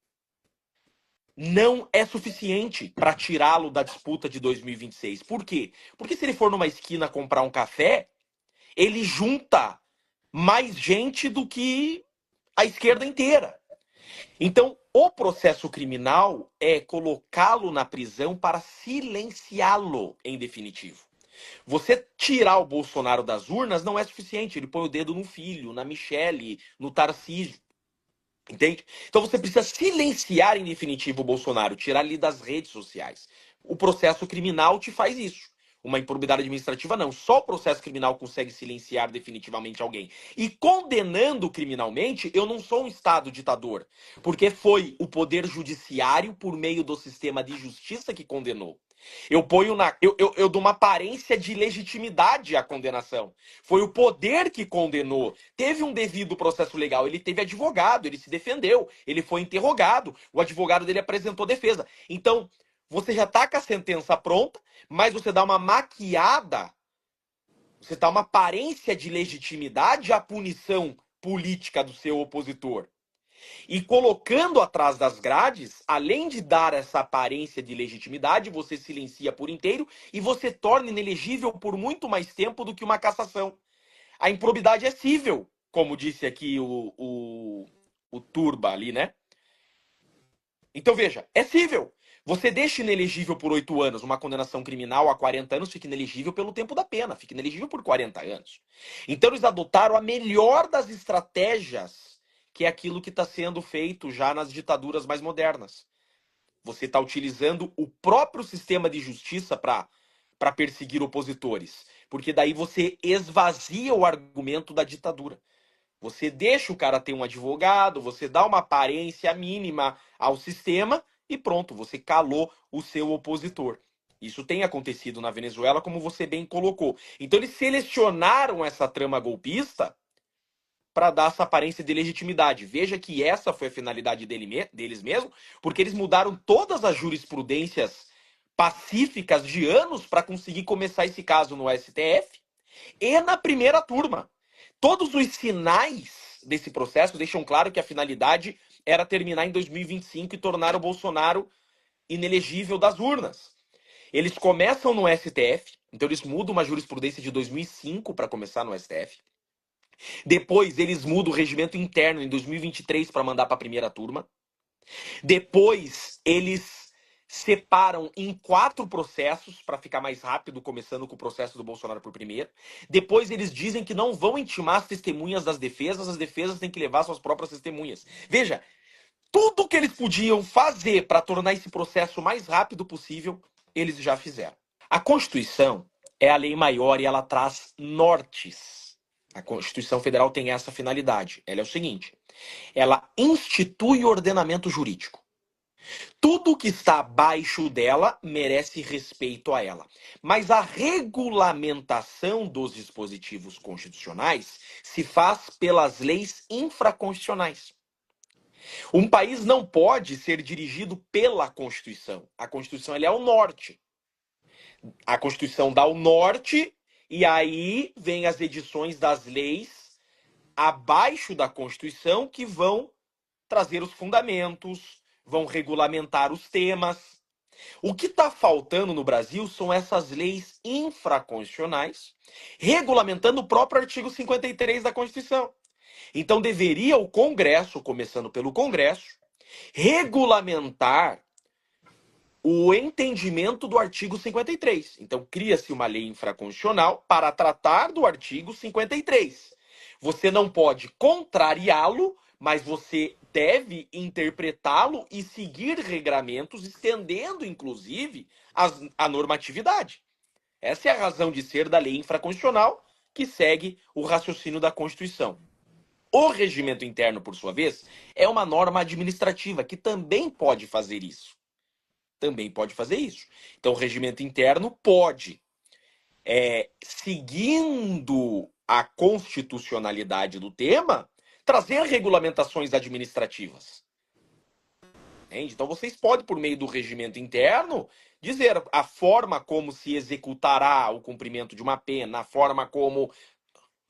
não é suficiente para tirá-lo da disputa de 2026. Por quê? Porque se ele for numa esquina comprar um café, ele junta mais gente do que a esquerda inteira. Então, o processo criminal é colocá-lo na prisão para silenciá-lo, em definitivo. Você tirar o Bolsonaro das urnas não é suficiente. Ele põe o dedo no filho, na Michele, no Tarcísio. Entende? Então você precisa silenciar, em definitivo, o Bolsonaro, tirar ele das redes sociais. O processo criminal te faz isso. Uma improbidade administrativa, não. Só o processo criminal consegue silenciar definitivamente alguém. E condenando criminalmente, eu não sou um Estado ditador. Porque foi o Poder Judiciário, por meio do sistema de justiça, que condenou. Eu dou uma aparência de legitimidade à condenação. Foi o poder que condenou. Teve um devido processo legal. Ele teve advogado, ele se defendeu, ele foi interrogado. O advogado dele apresentou defesa. Então, você já está com a sentença pronta, mas você dá uma maquiada, você dá uma aparência de legitimidade à punição política do seu opositor. E colocando atrás das grades, além de dar essa aparência de legitimidade, você silencia por inteiro e você torna inelegível por muito mais tempo do que uma cassação. A improbidade é cível, como disse aqui o Turba ali, né? Então veja, é cível. Você deixa inelegível por 8 anos uma condenação criminal a 40 anos, fica inelegível pelo tempo da pena, fica inelegível por 40 anos. Então eles adotaram a melhor das estratégias, que é aquilo que está sendo feito já nas ditaduras mais modernas. Você está utilizando o próprio sistema de justiça para perseguir opositores, porque daí você esvazia o argumento da ditadura. Você deixa o cara ter um advogado, você dá uma aparência mínima ao sistema e pronto, você calou o seu opositor. Isso tem acontecido na Venezuela, como você bem colocou. Então eles selecionaram essa trama golpista para dar essa aparência de legitimidade. Veja que essa foi a finalidade deles mesmos, porque eles mudaram todas as jurisprudências pacíficas de anos para conseguir começar esse caso no STF e na primeira turma. Todos os sinais desse processo deixam claro que a finalidade era terminar em 2025 e tornar o Bolsonaro inelegível das urnas. Eles começam no STF, então eles mudam uma jurisprudência de 2005 para começar no STF. Depois eles mudam o regimento interno em 2023 para mandar para a primeira turma. Depois eles separam em 4 processos para ficar mais rápido, começando com o processo do Bolsonaro por primeiro. Depois eles dizem que não vão intimar as testemunhas das defesas, as defesas têm que levar suas próprias testemunhas. Veja, tudo que eles podiam fazer para tornar esse processo o mais rápido possível, eles já fizeram. A Constituição é a lei maior e ela traz nortes. A Constituição Federal tem essa finalidade. Ela é o seguinte: ela institui o ordenamento jurídico. Tudo que está abaixo dela merece respeito a ela. Mas a regulamentação dos dispositivos constitucionais se faz pelas leis infraconstitucionais. Um país não pode ser dirigido pela Constituição. A Constituição ela é o norte. A Constituição dá o norte e aí vem as edições das leis abaixo da Constituição que vão trazer os fundamentos, vão regulamentar os temas. O que está faltando no Brasil são essas leis infraconstitucionais regulamentando o próprio artigo 53 da Constituição. Então deveria o Congresso, começando pelo Congresso, regulamentar o entendimento do artigo 53. Então cria-se uma lei infraconstitucional para tratar do artigo 53. Você não pode contrariá-lo, mas você deve interpretá-lo e seguir regramentos, estendendo, inclusive, a normatividade. Essa é a razão de ser da lei infraconstitucional, que segue o raciocínio da Constituição. O regimento interno, por sua vez, é uma norma administrativa que também pode fazer isso. Também pode fazer isso. Então, o regimento interno pode, seguindo a constitucionalidade do tema, trazer regulamentações administrativas. Entende? Então, vocês podem, por meio do regimento interno, dizer a forma como se executará o cumprimento de uma pena, a forma como...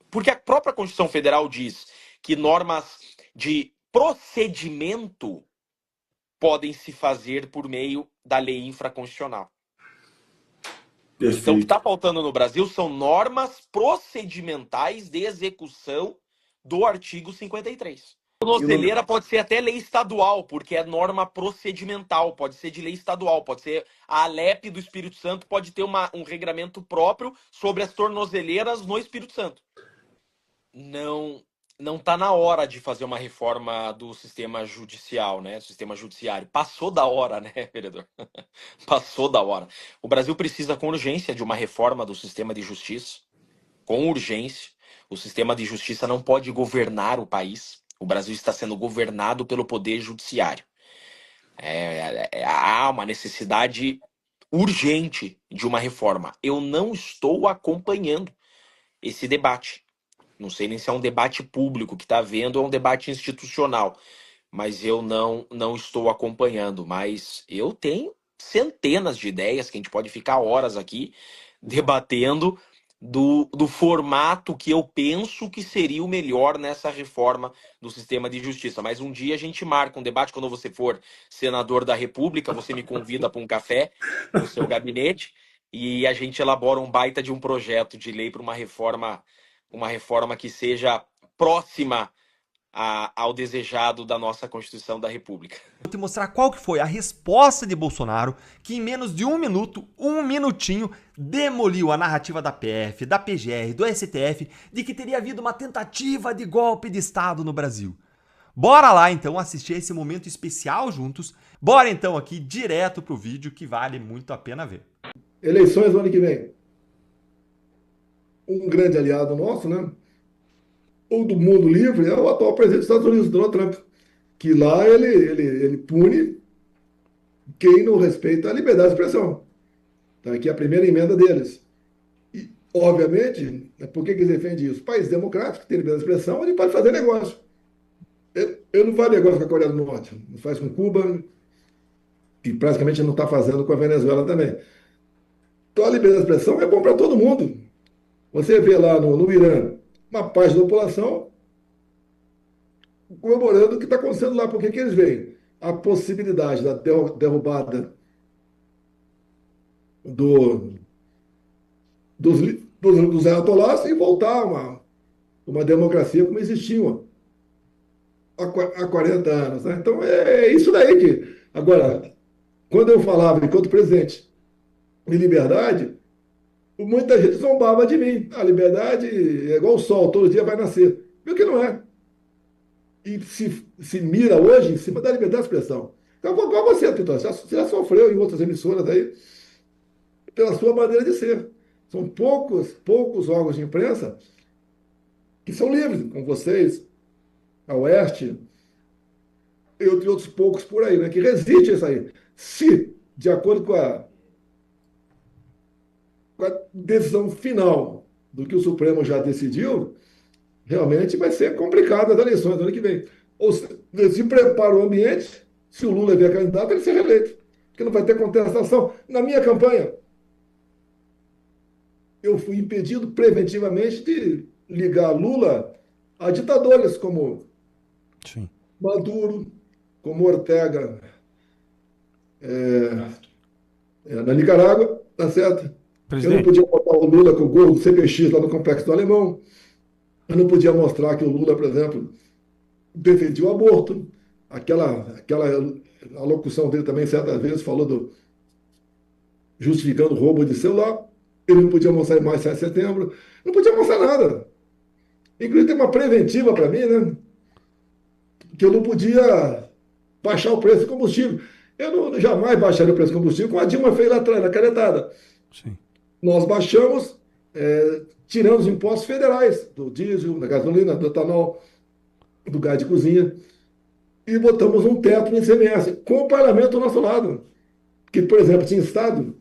Porque a própria Constituição Federal diz que normas de procedimento podem se fazer por meio da lei infraconstitucional. Perfeito. Então, o que está faltando no Brasil são normas procedimentais de execução do artigo 53. Tornozeleira pode ser até lei estadual, porque é norma procedimental, pode ser de lei estadual, pode ser a Alep do Espírito Santo, pode ter um regramento próprio sobre as tornozeleiras no Espírito Santo. Não está na hora de fazer uma reforma do sistema judicial, né? Sistema judiciário. Passou da hora, né, vereador? Passou da hora. O Brasil precisa com urgência de uma reforma do sistema de justiça. Com urgência. O sistema de justiça não pode governar o país. O Brasil está sendo governado pelo poder judiciário. Há uma necessidade urgente de uma reforma. Eu não estou acompanhando esse debate. Não sei nem se é um debate público que está havendo ou é um debate institucional. Mas eu não estou acompanhando. Mas eu tenho centenas de ideias que a gente pode ficar horas aqui debatendo do formato que eu penso que seria o melhor nessa reforma do sistema de justiça. Mas um dia a gente marca um debate, quando você for senador da República, você me convida para um café no seu gabinete e a gente elabora um baita de um projeto de lei para uma reforma que seja próxima ao desejado da nossa Constituição da República. Vou te mostrar qual que foi a resposta de Bolsonaro, que em menos de um minuto, um minutinho, demoliu a narrativa da PF, da PGR, do STF, de que teria havido uma tentativa de golpe de Estado no Brasil. Bora lá então assistir esse momento especial juntos. Bora então aqui direto pro vídeo que vale muito a pena ver. Eleições no ano que vem. Um grande aliado nosso, né? O do mundo livre é o atual presidente dos Estados Unidos, Donald Trump, que lá ele pune quem não respeita a liberdade de expressão. Tá aqui a primeira emenda deles. E, obviamente, por que eles defendem isso? País democrático, tem liberdade de expressão, ele pode fazer negócio. Ele não faz negócio com a Coreia do Norte, não faz com Cuba, e praticamente não está fazendo com a Venezuela também. Então a liberdade de expressão é bom para todo mundo. Você vê lá no Irã, uma parte da população comemorando o que está acontecendo lá. Por que eles veem? A possibilidade da derrubada dos ayatollahs e voltar a uma democracia como existia há 40 anos. Né? Então é isso daí que... Agora, quando eu falava, enquanto presidente, de liberdade, muita gente zombava de mim. A liberdade é igual o sol, todo dia vai nascer. Viu que não é. E se mira hoje em cima da liberdade de expressão. Então, igual você, Pitão, você já sofreu em outras emissoras aí, pela sua maneira de ser. São poucos órgãos de imprensa que são livres, como vocês, a Oeste, e outros poucos por aí, né, que resistem a isso aí. Se, de acordo com a decisão final do que o Supremo já decidiu, realmente vai ser complicado as eleições do ano que vem. Ou se prepara o ambiente, se o Lula vier candidato, ele ser reeleito. Porque não vai ter contestação. Na minha campanha, eu fui impedido preventivamente de ligar Lula a ditadores como Sim. Maduro, como Ortega na Nicarágua, tá certo? Eu não podia botar o Lula com o gorro do CPX lá no Complexo do Alemão. Eu não podia mostrar que o Lula, por exemplo, defendia o aborto. Aquela alocução dele também, certas vezes, falou justificando o roubo de celular. Ele não podia mostrar em mais 7 de setembro. Não podia mostrar nada. Inclusive, tem uma preventiva para mim, né? Que eu não podia baixar o preço do combustível. Eu jamais baixaria o preço do combustível, como a Dilma fez lá atrás, na canetada. Sim. Nós baixamos, tirando os impostos federais, do diesel, da gasolina, do etanol, do gás de cozinha, e botamos um teto no ICMS, com o parlamento do nosso lado. Que, por exemplo, tinha estado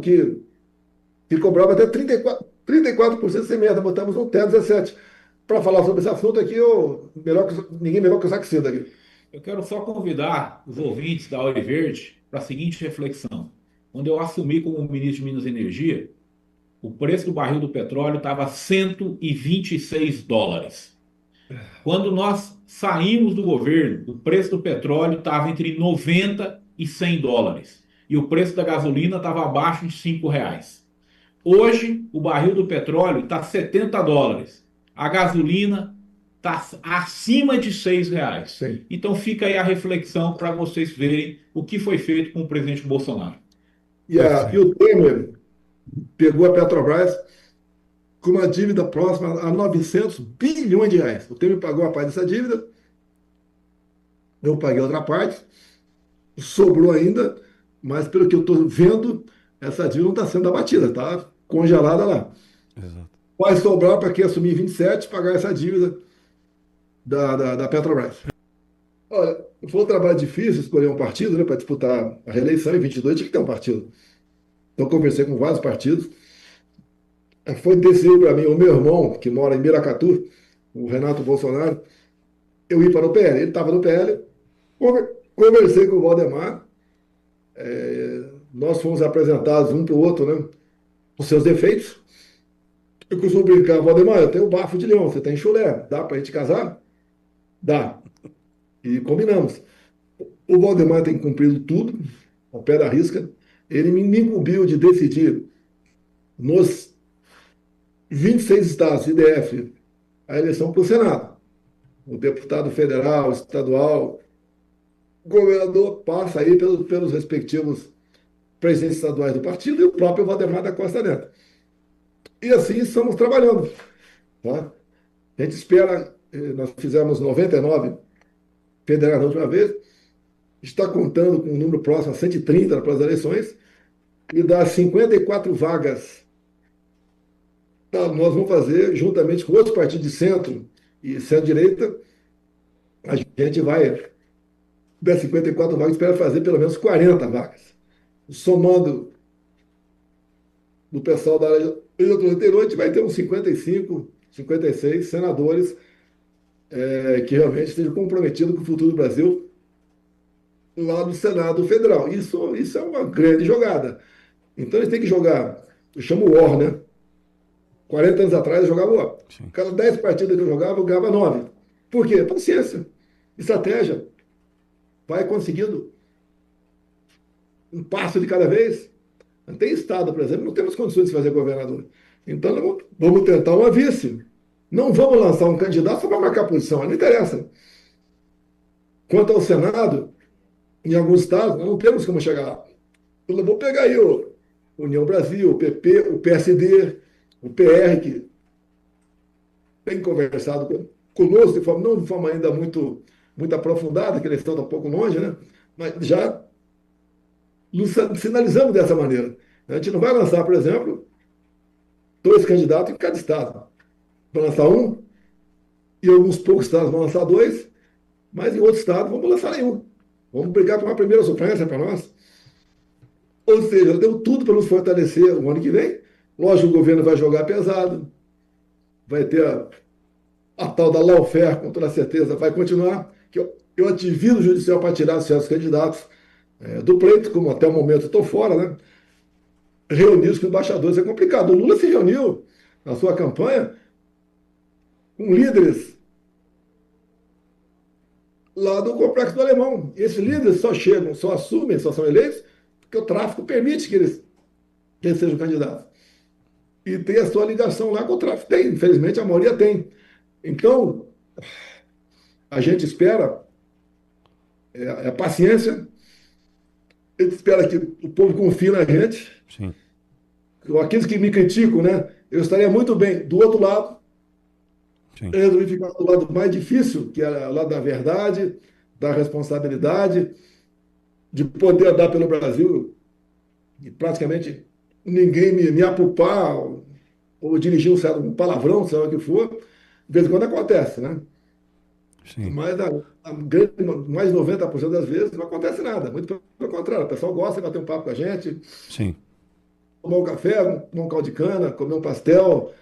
que cobrava até 34% de ICMS, botamos um teto 17%. Para falar sobre esse assunto aqui, ninguém melhor que o Saxida aqui. Eu quero só convidar os ouvintes da Ouro Verde para a seguinte reflexão. Quando eu assumi como ministro de Minas e Energia, o preço do barril do petróleo estava $126. Quando nós saímos do governo, o preço do petróleo estava entre $90 e $100. E o preço da gasolina estava abaixo de R$ 5. Hoje, o barril do petróleo está $70. A gasolina está acima de R$ 6. Sim. Então fica aí a reflexão para vocês verem o que foi feito com o presidente Bolsonaro. E o Temer pegou a Petrobras com uma dívida próxima a 900 bilhões de reais. O Temer pagou a parte dessa dívida, eu paguei outra parte, sobrou ainda, mas pelo que eu estou vendo, essa dívida não está sendo abatida, está congelada lá. Exato. Vai sobrar para quem assumir 27 pagar essa dívida da Petrobras. Olha, foi um trabalho difícil escolher um partido, né, para disputar a reeleição em 22, tinha que ter um partido. Então, conversei com vários partidos. Foi decidido para mim, o meu irmão, que mora em Miracatu, o Renato Bolsonaro, eu ir para o PL. Ele estava no PL, conversei com o Valdemar, nós fomos apresentados um para o outro, né, os seus defeitos, Eu costumo brincar, Valdemar, eu tenho bafo de leão, você tem chulé, dá pra gente casar? Dá. E combinamos. O Valdemar tem cumprido tudo, ao pé da risca. Ele me incumbiu de decidir nos 26 estados IDF a eleição para o Senado. O deputado federal, estadual, governador passa aí pelos respectivos presidentes estaduais do partido e o próprio Valdemar da Costa Neto. E assim estamos trabalhando. Tá? A gente espera, nós fizemos 99 federais na última vez, está contando com um número próximo a 130 para as eleições, e das 54 vagas, nós vamos fazer, juntamente com outros partidos de centro e centro-direita, a gente vai, das 54 vagas, espera fazer pelo menos 40 vagas. Somando do pessoal da legislatura anterior, a gente vai ter uns 55, 56 senadores que realmente estejam comprometidos com o futuro do Brasil lá no Senado Federal. Isso é uma grande jogada. Então eles têm que jogar, eu chamo War, né? 40 anos atrás eu jogava War. Cada 10 partidas que eu ganhava 9. Por quê? Paciência, estratégia. Vai conseguindo um passo de cada vez. Não tem estado, por exemplo, não temos condições de fazer governador. Então vamos tentar uma vice. Não vamos lançar um candidato só para marcar posição, não interessa. Quanto ao Senado, em alguns estados, nós não temos como chegar lá. Eu vou pegar aí o União Brasil, o PP, o PSD, o PR, que tem conversado conosco, não de forma ainda muito aprofundada, que eles estão um pouco longe, né? Mas já sinalizamos dessa maneira. A gente não vai lançar, por exemplo, 2 candidatos em cada estado. Vai lançar um, e alguns poucos estados vão lançar 2, mas em outros estados vamos lançar nenhum. Vamos brigar por uma primeira suplência para nós. Ou seja, deu tudo para nos fortalecer o ano que vem. Lógico, o governo vai jogar pesado, vai ter a tal da lawfare, com toda certeza, vai continuar. Que eu ativizo o judicial para tirar certos candidatos do pleito, como até o momento estou fora, né? Reunir-se com embaixadores é complicado. O Lula se reuniu na sua campanha com líderes lá do Complexo do Alemão. E esses líderes só chegam, só assumem, só são eleitos, porque o tráfico permite que eles sejam candidatos. E tem a sua ligação lá com o tráfico. Tem, infelizmente a maioria tem. Então, a gente espera paciência, a gente espera que o povo confie na gente. Sim. Aqueles que me criticam, né? Eu estaria muito bem do outro lado. Sim. Eu resolvi ficar do lado mais difícil, que era o lado da verdade, da responsabilidade, de poder andar pelo Brasil e praticamente ninguém me apupar ou dirigir um palavrão, seja o que for. De vez em quando acontece, né? Sim. Mas mais de 90% das vezes não acontece nada. Muito pelo contrário, o pessoal gosta de bater um papo com a gente, Sim. tomar um café, tomar um caldo de cana, comer um pastel,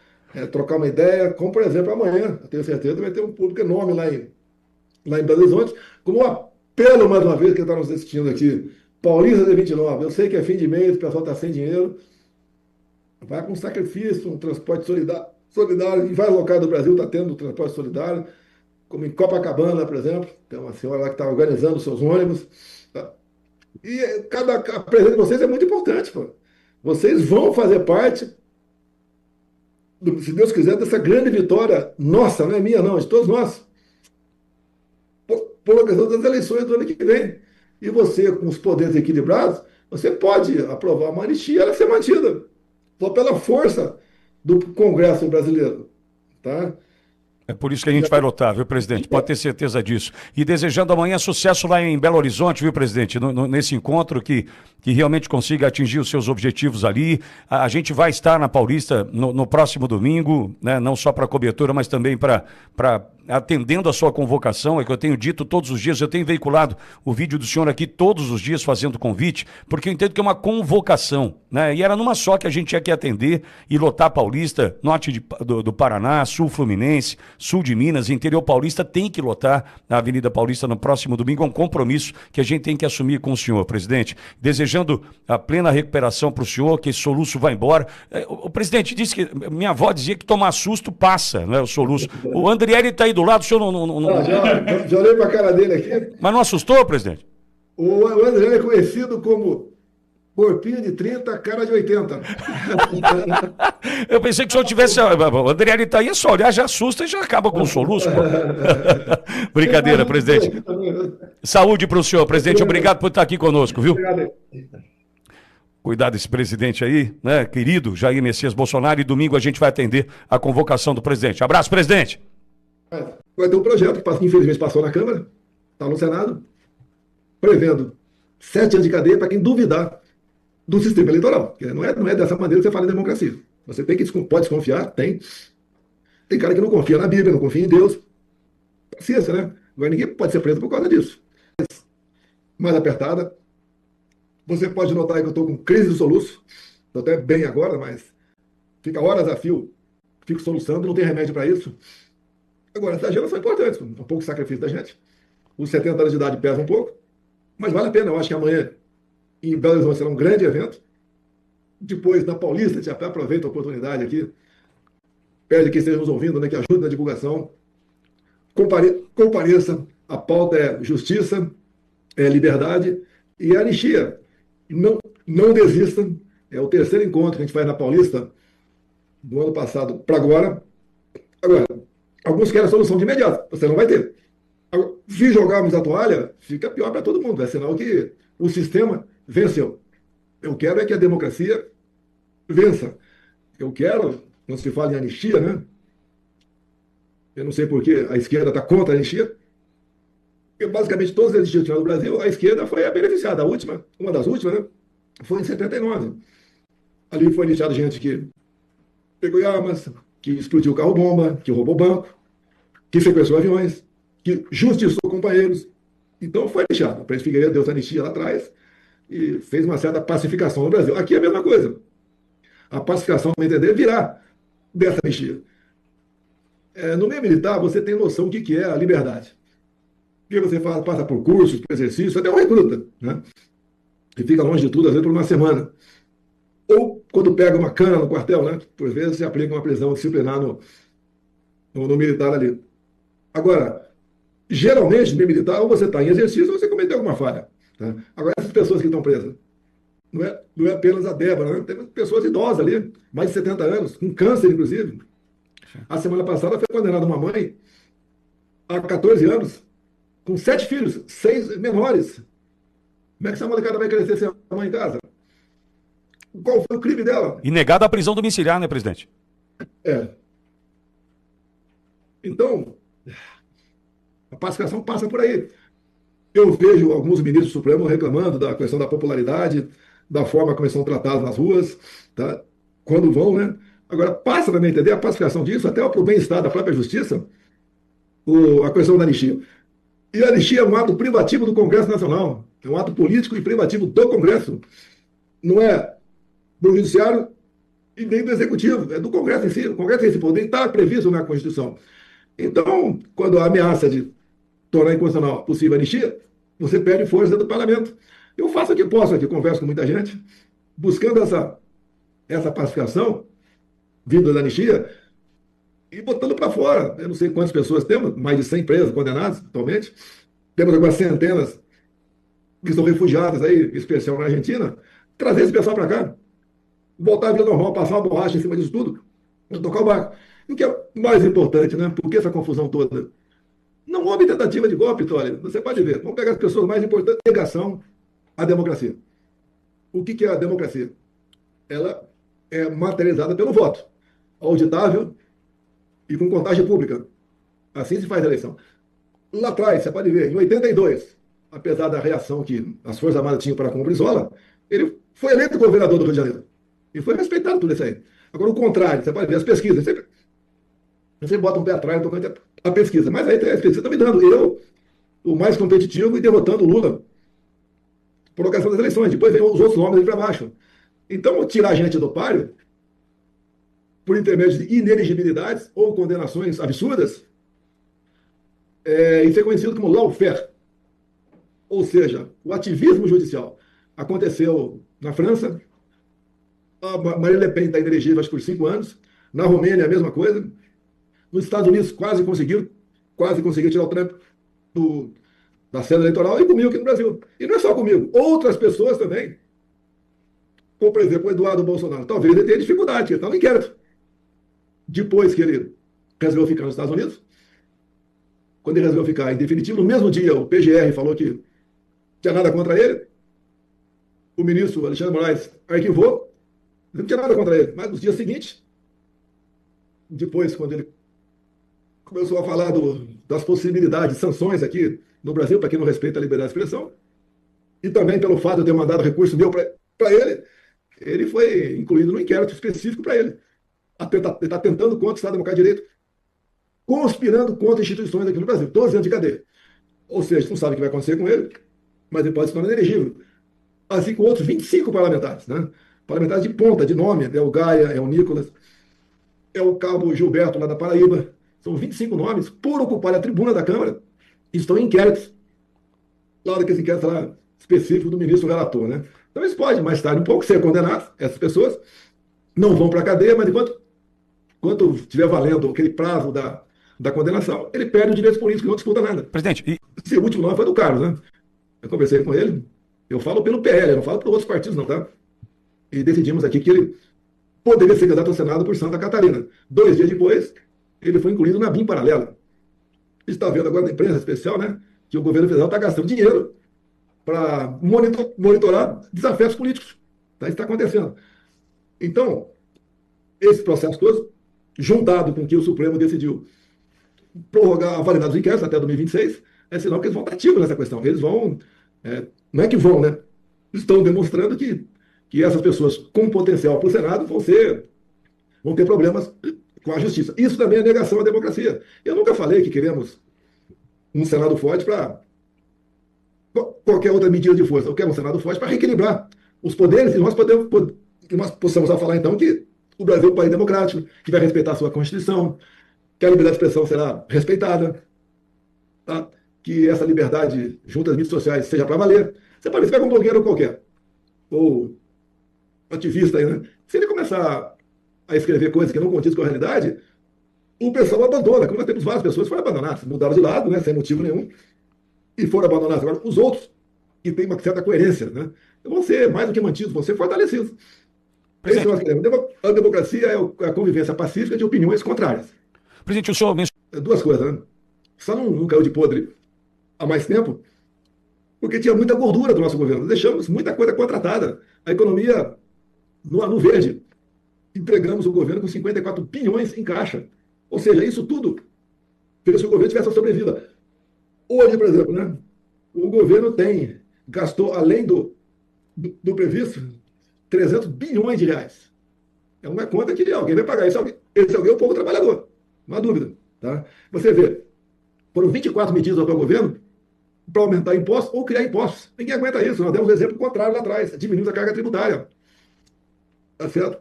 trocar uma ideia, como por exemplo amanhã, eu tenho certeza, vai ter um público enorme lá em Belo Horizonte, como um apelo mais uma vez que está nos assistindo aqui, Paulista de 29, eu sei que é fim de mês, o pessoal está sem dinheiro, vai com sacrifício, um transporte solidário, em vários locais do Brasil está tendo transporte solidário, como em Copacabana, por exemplo, tem uma senhora lá que está organizando os seus ônibus, tá? E a presença de vocês é muito importante, pô. Vocês vão fazer parte, se Deus quiser, dessa grande vitória nossa, não é minha não, de todos nós, por ocasião das eleições do ano que vem. E você, com os poderes equilibrados, você pode aprovar uma anistia e ela ser mantida, só pela força do Congresso brasileiro, tá? É por isso que a gente vai lutar, viu, presidente? Pode ter certeza disso. E desejando amanhã sucesso lá em Belo Horizonte, viu, presidente? Nesse encontro que realmente consiga atingir os seus objetivos ali. A gente vai estar na Paulista no próximo domingo, né? Não só para cobertura, mas também para atendendo a sua convocação, é que eu tenho dito todos os dias, eu tenho veiculado o vídeo do senhor aqui todos os dias fazendo convite, porque eu entendo que é uma convocação, né? E era numa só que a gente tinha que atender e lotar Paulista, norte do Paraná, sul Fluminense, sul de Minas, interior paulista, tem que lotar a Avenida Paulista no próximo domingo, é um compromisso que a gente tem que assumir com o senhor, presidente. Desejando a plena recuperação para o senhor, que esse soluço vai embora. O presidente disse que, minha avó dizia que tomar susto passa, não é o soluço. O Andriele está aí do lado, o senhor não... Já olhei para a cara dele aqui. Mas não assustou, presidente? O André é conhecido como corpinho de 30, cara de 80. Eu pensei que o senhor tivesse... O Andriele está aí, é só olhar, já assusta e já acaba com o soluço. Brincadeira, presidente. Saúde para o senhor, presidente. Obrigado por estar aqui conosco, viu? Obrigado. Cuidar desse presidente aí, né, querido Jair Messias Bolsonaro, e domingo a gente vai atender a convocação do presidente. Abraço, presidente. Vai ter um projeto que infelizmente passou na Câmara, está no Senado, prevendo 7 anos de cadeia para quem duvidar do sistema eleitoral. Porque não é dessa maneira que você fala em democracia. Você pode desconfiar, tem. Tem cara que não confia na Bíblia, não confia em Deus. Paciência, né? Agora ninguém pode ser preso por causa disso. Mais apertada. Você pode notar que eu estou com crise do soluço. Estou até bem agora, mas fica horas a fio. Fico soluçando, não tem remédio para isso. Agora, essas agendas são importantes, um pouco de sacrifício da gente. Os 70 anos de idade pesam um pouco, mas vale a pena. Eu acho que amanhã, em Belo Horizonte, será um grande evento. Depois, na Paulista, a gente até aproveita a oportunidade aqui, pede que estejam nos ouvindo, né, que ajude na divulgação. Compareça. A pauta é justiça, é liberdade e anistia. Não desistam. É o terceiro encontro que a gente faz na Paulista do ano passado para agora. Agora, alguns querem a solução de imediato. Você não vai ter. Agora, se jogarmos a toalha, fica pior para todo mundo. É sinal que o sistema venceu. Eu quero é que a democracia vença. Eu quero, não se fala em anistia, né? Eu não sei por que a esquerda está contra a anistia. Porque basicamente todas as anistias no Brasil, a esquerda foi a beneficiada. A última, uma das últimas, né? Foi em 79. Ali foi anistiada gente que pegou armas, que explodiu carro-bomba, que roubou banco, que sequestrou aviões, que justiçou companheiros. Então foi anistiado. O presidente Figueiredo deu essa anistia lá atrás e fez uma certa pacificação no Brasil. Aqui é a mesma coisa. A pacificação, no meu entender, virá dessa anistia. No meio militar, você tem noção do que é a liberdade. Porque você passa por cursos, por exercícios, até um recruta, né? E fica longe de tudo, às vezes, por uma semana. Ou quando pega uma cana no quartel, né? Por vezes se aplica uma prisão disciplinar no militar ali. Agora, geralmente, no meio militar, ou você está em exercício ou você cometeu alguma falha. Né? Agora, essas pessoas que estão presas, não é apenas a Débora, né? Tem pessoas idosas ali, mais de 70 anos, com câncer, inclusive. A semana passada foi condenada uma mãe a 14 anos, com 7 filhos, 6 menores. Como é que essa molecada vai crescer sem a mãe em casa? Qual foi o crime dela? E negada a prisão domiciliar, né, presidente? Então, a pacificação passa por aí. Eu vejo alguns ministros do Supremo reclamando da questão da popularidade, da forma como eles são tratados nas ruas, tá? Quando vão, né? Agora, passa para me entender a pacificação disso, até para o bem-estar da própria justiça, a questão da anistia. E a anistia é um ato privativo do Congresso Nacional. É um ato político e privativo do Congresso. Não é do Judiciário e nem do Executivo. É do Congresso em si. O Congresso tem esse poder, está previsto na Constituição. Então, quando a ameaça de tornar inconstitucional possível a anistia, você perde força do Parlamento. Eu faço o que posso aqui, converso com muita gente, buscando essa pacificação, vinda da anistia, e botando para fora. Eu não sei quantas pessoas temos, mais de 100 presos condenados atualmente. Temos algumas centenas que estão refugiadas aí, em especial na Argentina. Trazer esse pessoal para cá, voltar à vida normal, passar uma borracha em cima disso tudo, tocar o barco. E o que é mais importante, né? Por que essa confusão toda? Não houve tentativa de golpe, Vitória. Você pode ver. Vamos pegar as pessoas mais importantes. Negação à democracia. O que é a democracia? Ela é materializada pelo voto, auditável e com contagem pública. Assim se faz a eleição. Lá atrás, você pode ver, em 82, apesar da reação que as Forças Armadas tinham para com o Brizola, ele foi eleito governador do Rio de Janeiro. E foi respeitado tudo isso aí. Agora, o contrário, você pode ver as pesquisas. Você bota um pé atrás tocante a pesquisa. Mas aí a pesquisa está me dando eu, o mais competitivo, e derrotando o Lula por ocasião das eleições. Depois vem os outros nomes ali para baixo. Então, tirar a gente do páreo, por intermédio de ineligibilidades ou condenações absurdas, isso é conhecido como lawfare. Ou seja, o ativismo judicial. Aconteceu na França, a Marine Le Pen está inelegível acho, por 5 anos, na Romênia a mesma coisa, nos Estados Unidos quase conseguiu tirar o Trump da cena eleitoral, e comigo aqui no Brasil. E não é só comigo, outras pessoas também, como por exemplo o Eduardo Bolsonaro, talvez ele tenha dificuldade, porque ele está no inquérito. Depois que ele resolveu ficar nos Estados Unidos, quando ele resolveu ficar em definitivo, no mesmo dia o PGR falou que tinha nada contra ele, o ministro Alexandre de Moraes arquivou, não tinha nada contra ele. Mas nos dias seguintes, depois, quando ele começou a falar das possibilidades de sanções aqui no Brasil, para quem não respeita a liberdade de expressão, e também pelo fato de eu ter mandado recurso meu para ele foi incluído no inquérito específico para ele. Ele está tentando contra o Estado Democrático de Direito, conspirando contra instituições aqui no Brasil. 12 anos de cadeia. Ou seja, não sabe o que vai acontecer com ele, mas ele pode se tornar inelegível. Assim como outros 25 parlamentares, né? Parlamentares de ponta, de nome, é o Gaia, é o Nicolas, é o cabo Gilberto, lá da Paraíba. São 25 nomes, por ocupar a tribuna da Câmara, e estão em inquéritos. Lá daqueles inquéritos lá, específico do ministro relator, né? Então eles podem, mais tarde, um pouco, ser condenados, essas pessoas, não vão para a cadeia, mas enquanto estiver valendo aquele prazo da condenação, ele perde os direitos políticos, não disputa nada. Presidente, Esse último nome foi do Carlos, né? Eu conversei com ele, eu falo pelo PL, eu não falo por outros partidos, não, tá? E decidimos aqui que ele poderia ser candidato ao Senado por Santa Catarina. 2 dias depois, ele foi incluído na BIM paralela. Está vendo agora na imprensa especial, né? Que o governo federal está gastando dinheiro para monitorar desafetos políticos. Tá? Isso está acontecendo. Então, esse processo todo, juntado com que o Supremo decidiu prorrogar a validade dos inquéritos até 2026, é sinal que eles vão estar ativos nessa questão. Eles vão, não é que vão, né? Estão demonstrando que essas pessoas com potencial para o Senado vão ter problemas com a justiça. Isso também é negação à democracia. Eu nunca falei que queremos um Senado forte para qualquer outra medida de força. Eu quero um Senado forte para reequilibrar os poderes, e nós possamos falar, então, que o Brasil é um país democrático, que vai respeitar a sua Constituição, que a liberdade de expressão será respeitada, tá? Que essa liberdade junto às mídias sociais seja para valer. Você pode pegar um blogueiro qualquer, ou ativista aí, né? Se ele começar a escrever coisas que não condiz com a realidade, o pessoal abandona, como nós temos várias pessoas que foram abandonadas, mudaram de lado, né, sem motivo nenhum, e foram abandonadas. Agora, os outros, que têm uma certa coerência, né, vão ser mais do que mantidos, vão ser fortalecidos. É isso que nós queremos. A democracia é a convivência pacífica de opiniões contrárias. Presidente, o senhor mencionou... 2 coisas, né? Só não caiu de podre há mais tempo, porque tinha muita gordura do nosso governo. Deixamos muita coisa contratada. A economia no verde. Entregamos o governo com 54 bilhões em caixa. Ou seja, isso tudo fez que o governo tivesse a sobrevida. Hoje, por exemplo, né, o governo gastou, além do previsto, 300 bilhões de reais. É uma conta que alguém vai pagar. Esse alguém é o povo trabalhador. Não há dúvida. Tá? Você vê, foram 24 medidas do atual governo para aumentar impostos ou criar impostos. Ninguém aguenta isso. Nós demos um exemplo contrário lá atrás. Diminuímos a carga tributária. Tá certo?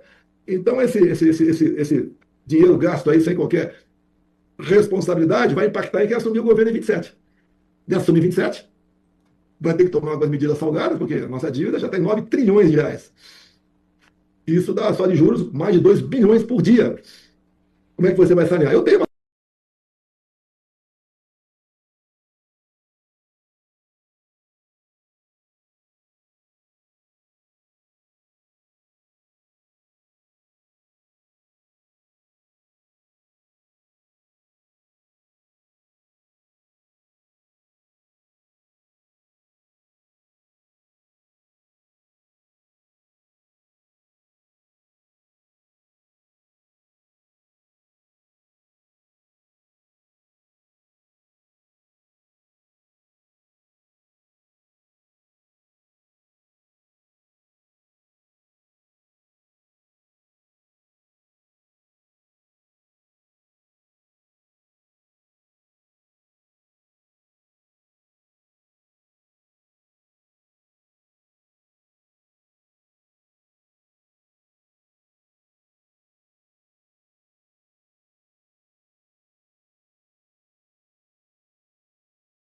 Então, esse dinheiro gasto aí sem qualquer responsabilidade vai impactar em quem assumir o governo em 27. De assumir 27, vai ter que tomar algumas medidas salgadas, porque a nossa dívida já está em 9 trilhões de reais. Isso dá só de juros mais de 2 bilhões por dia. Como é que você vai sanear? Eu tenho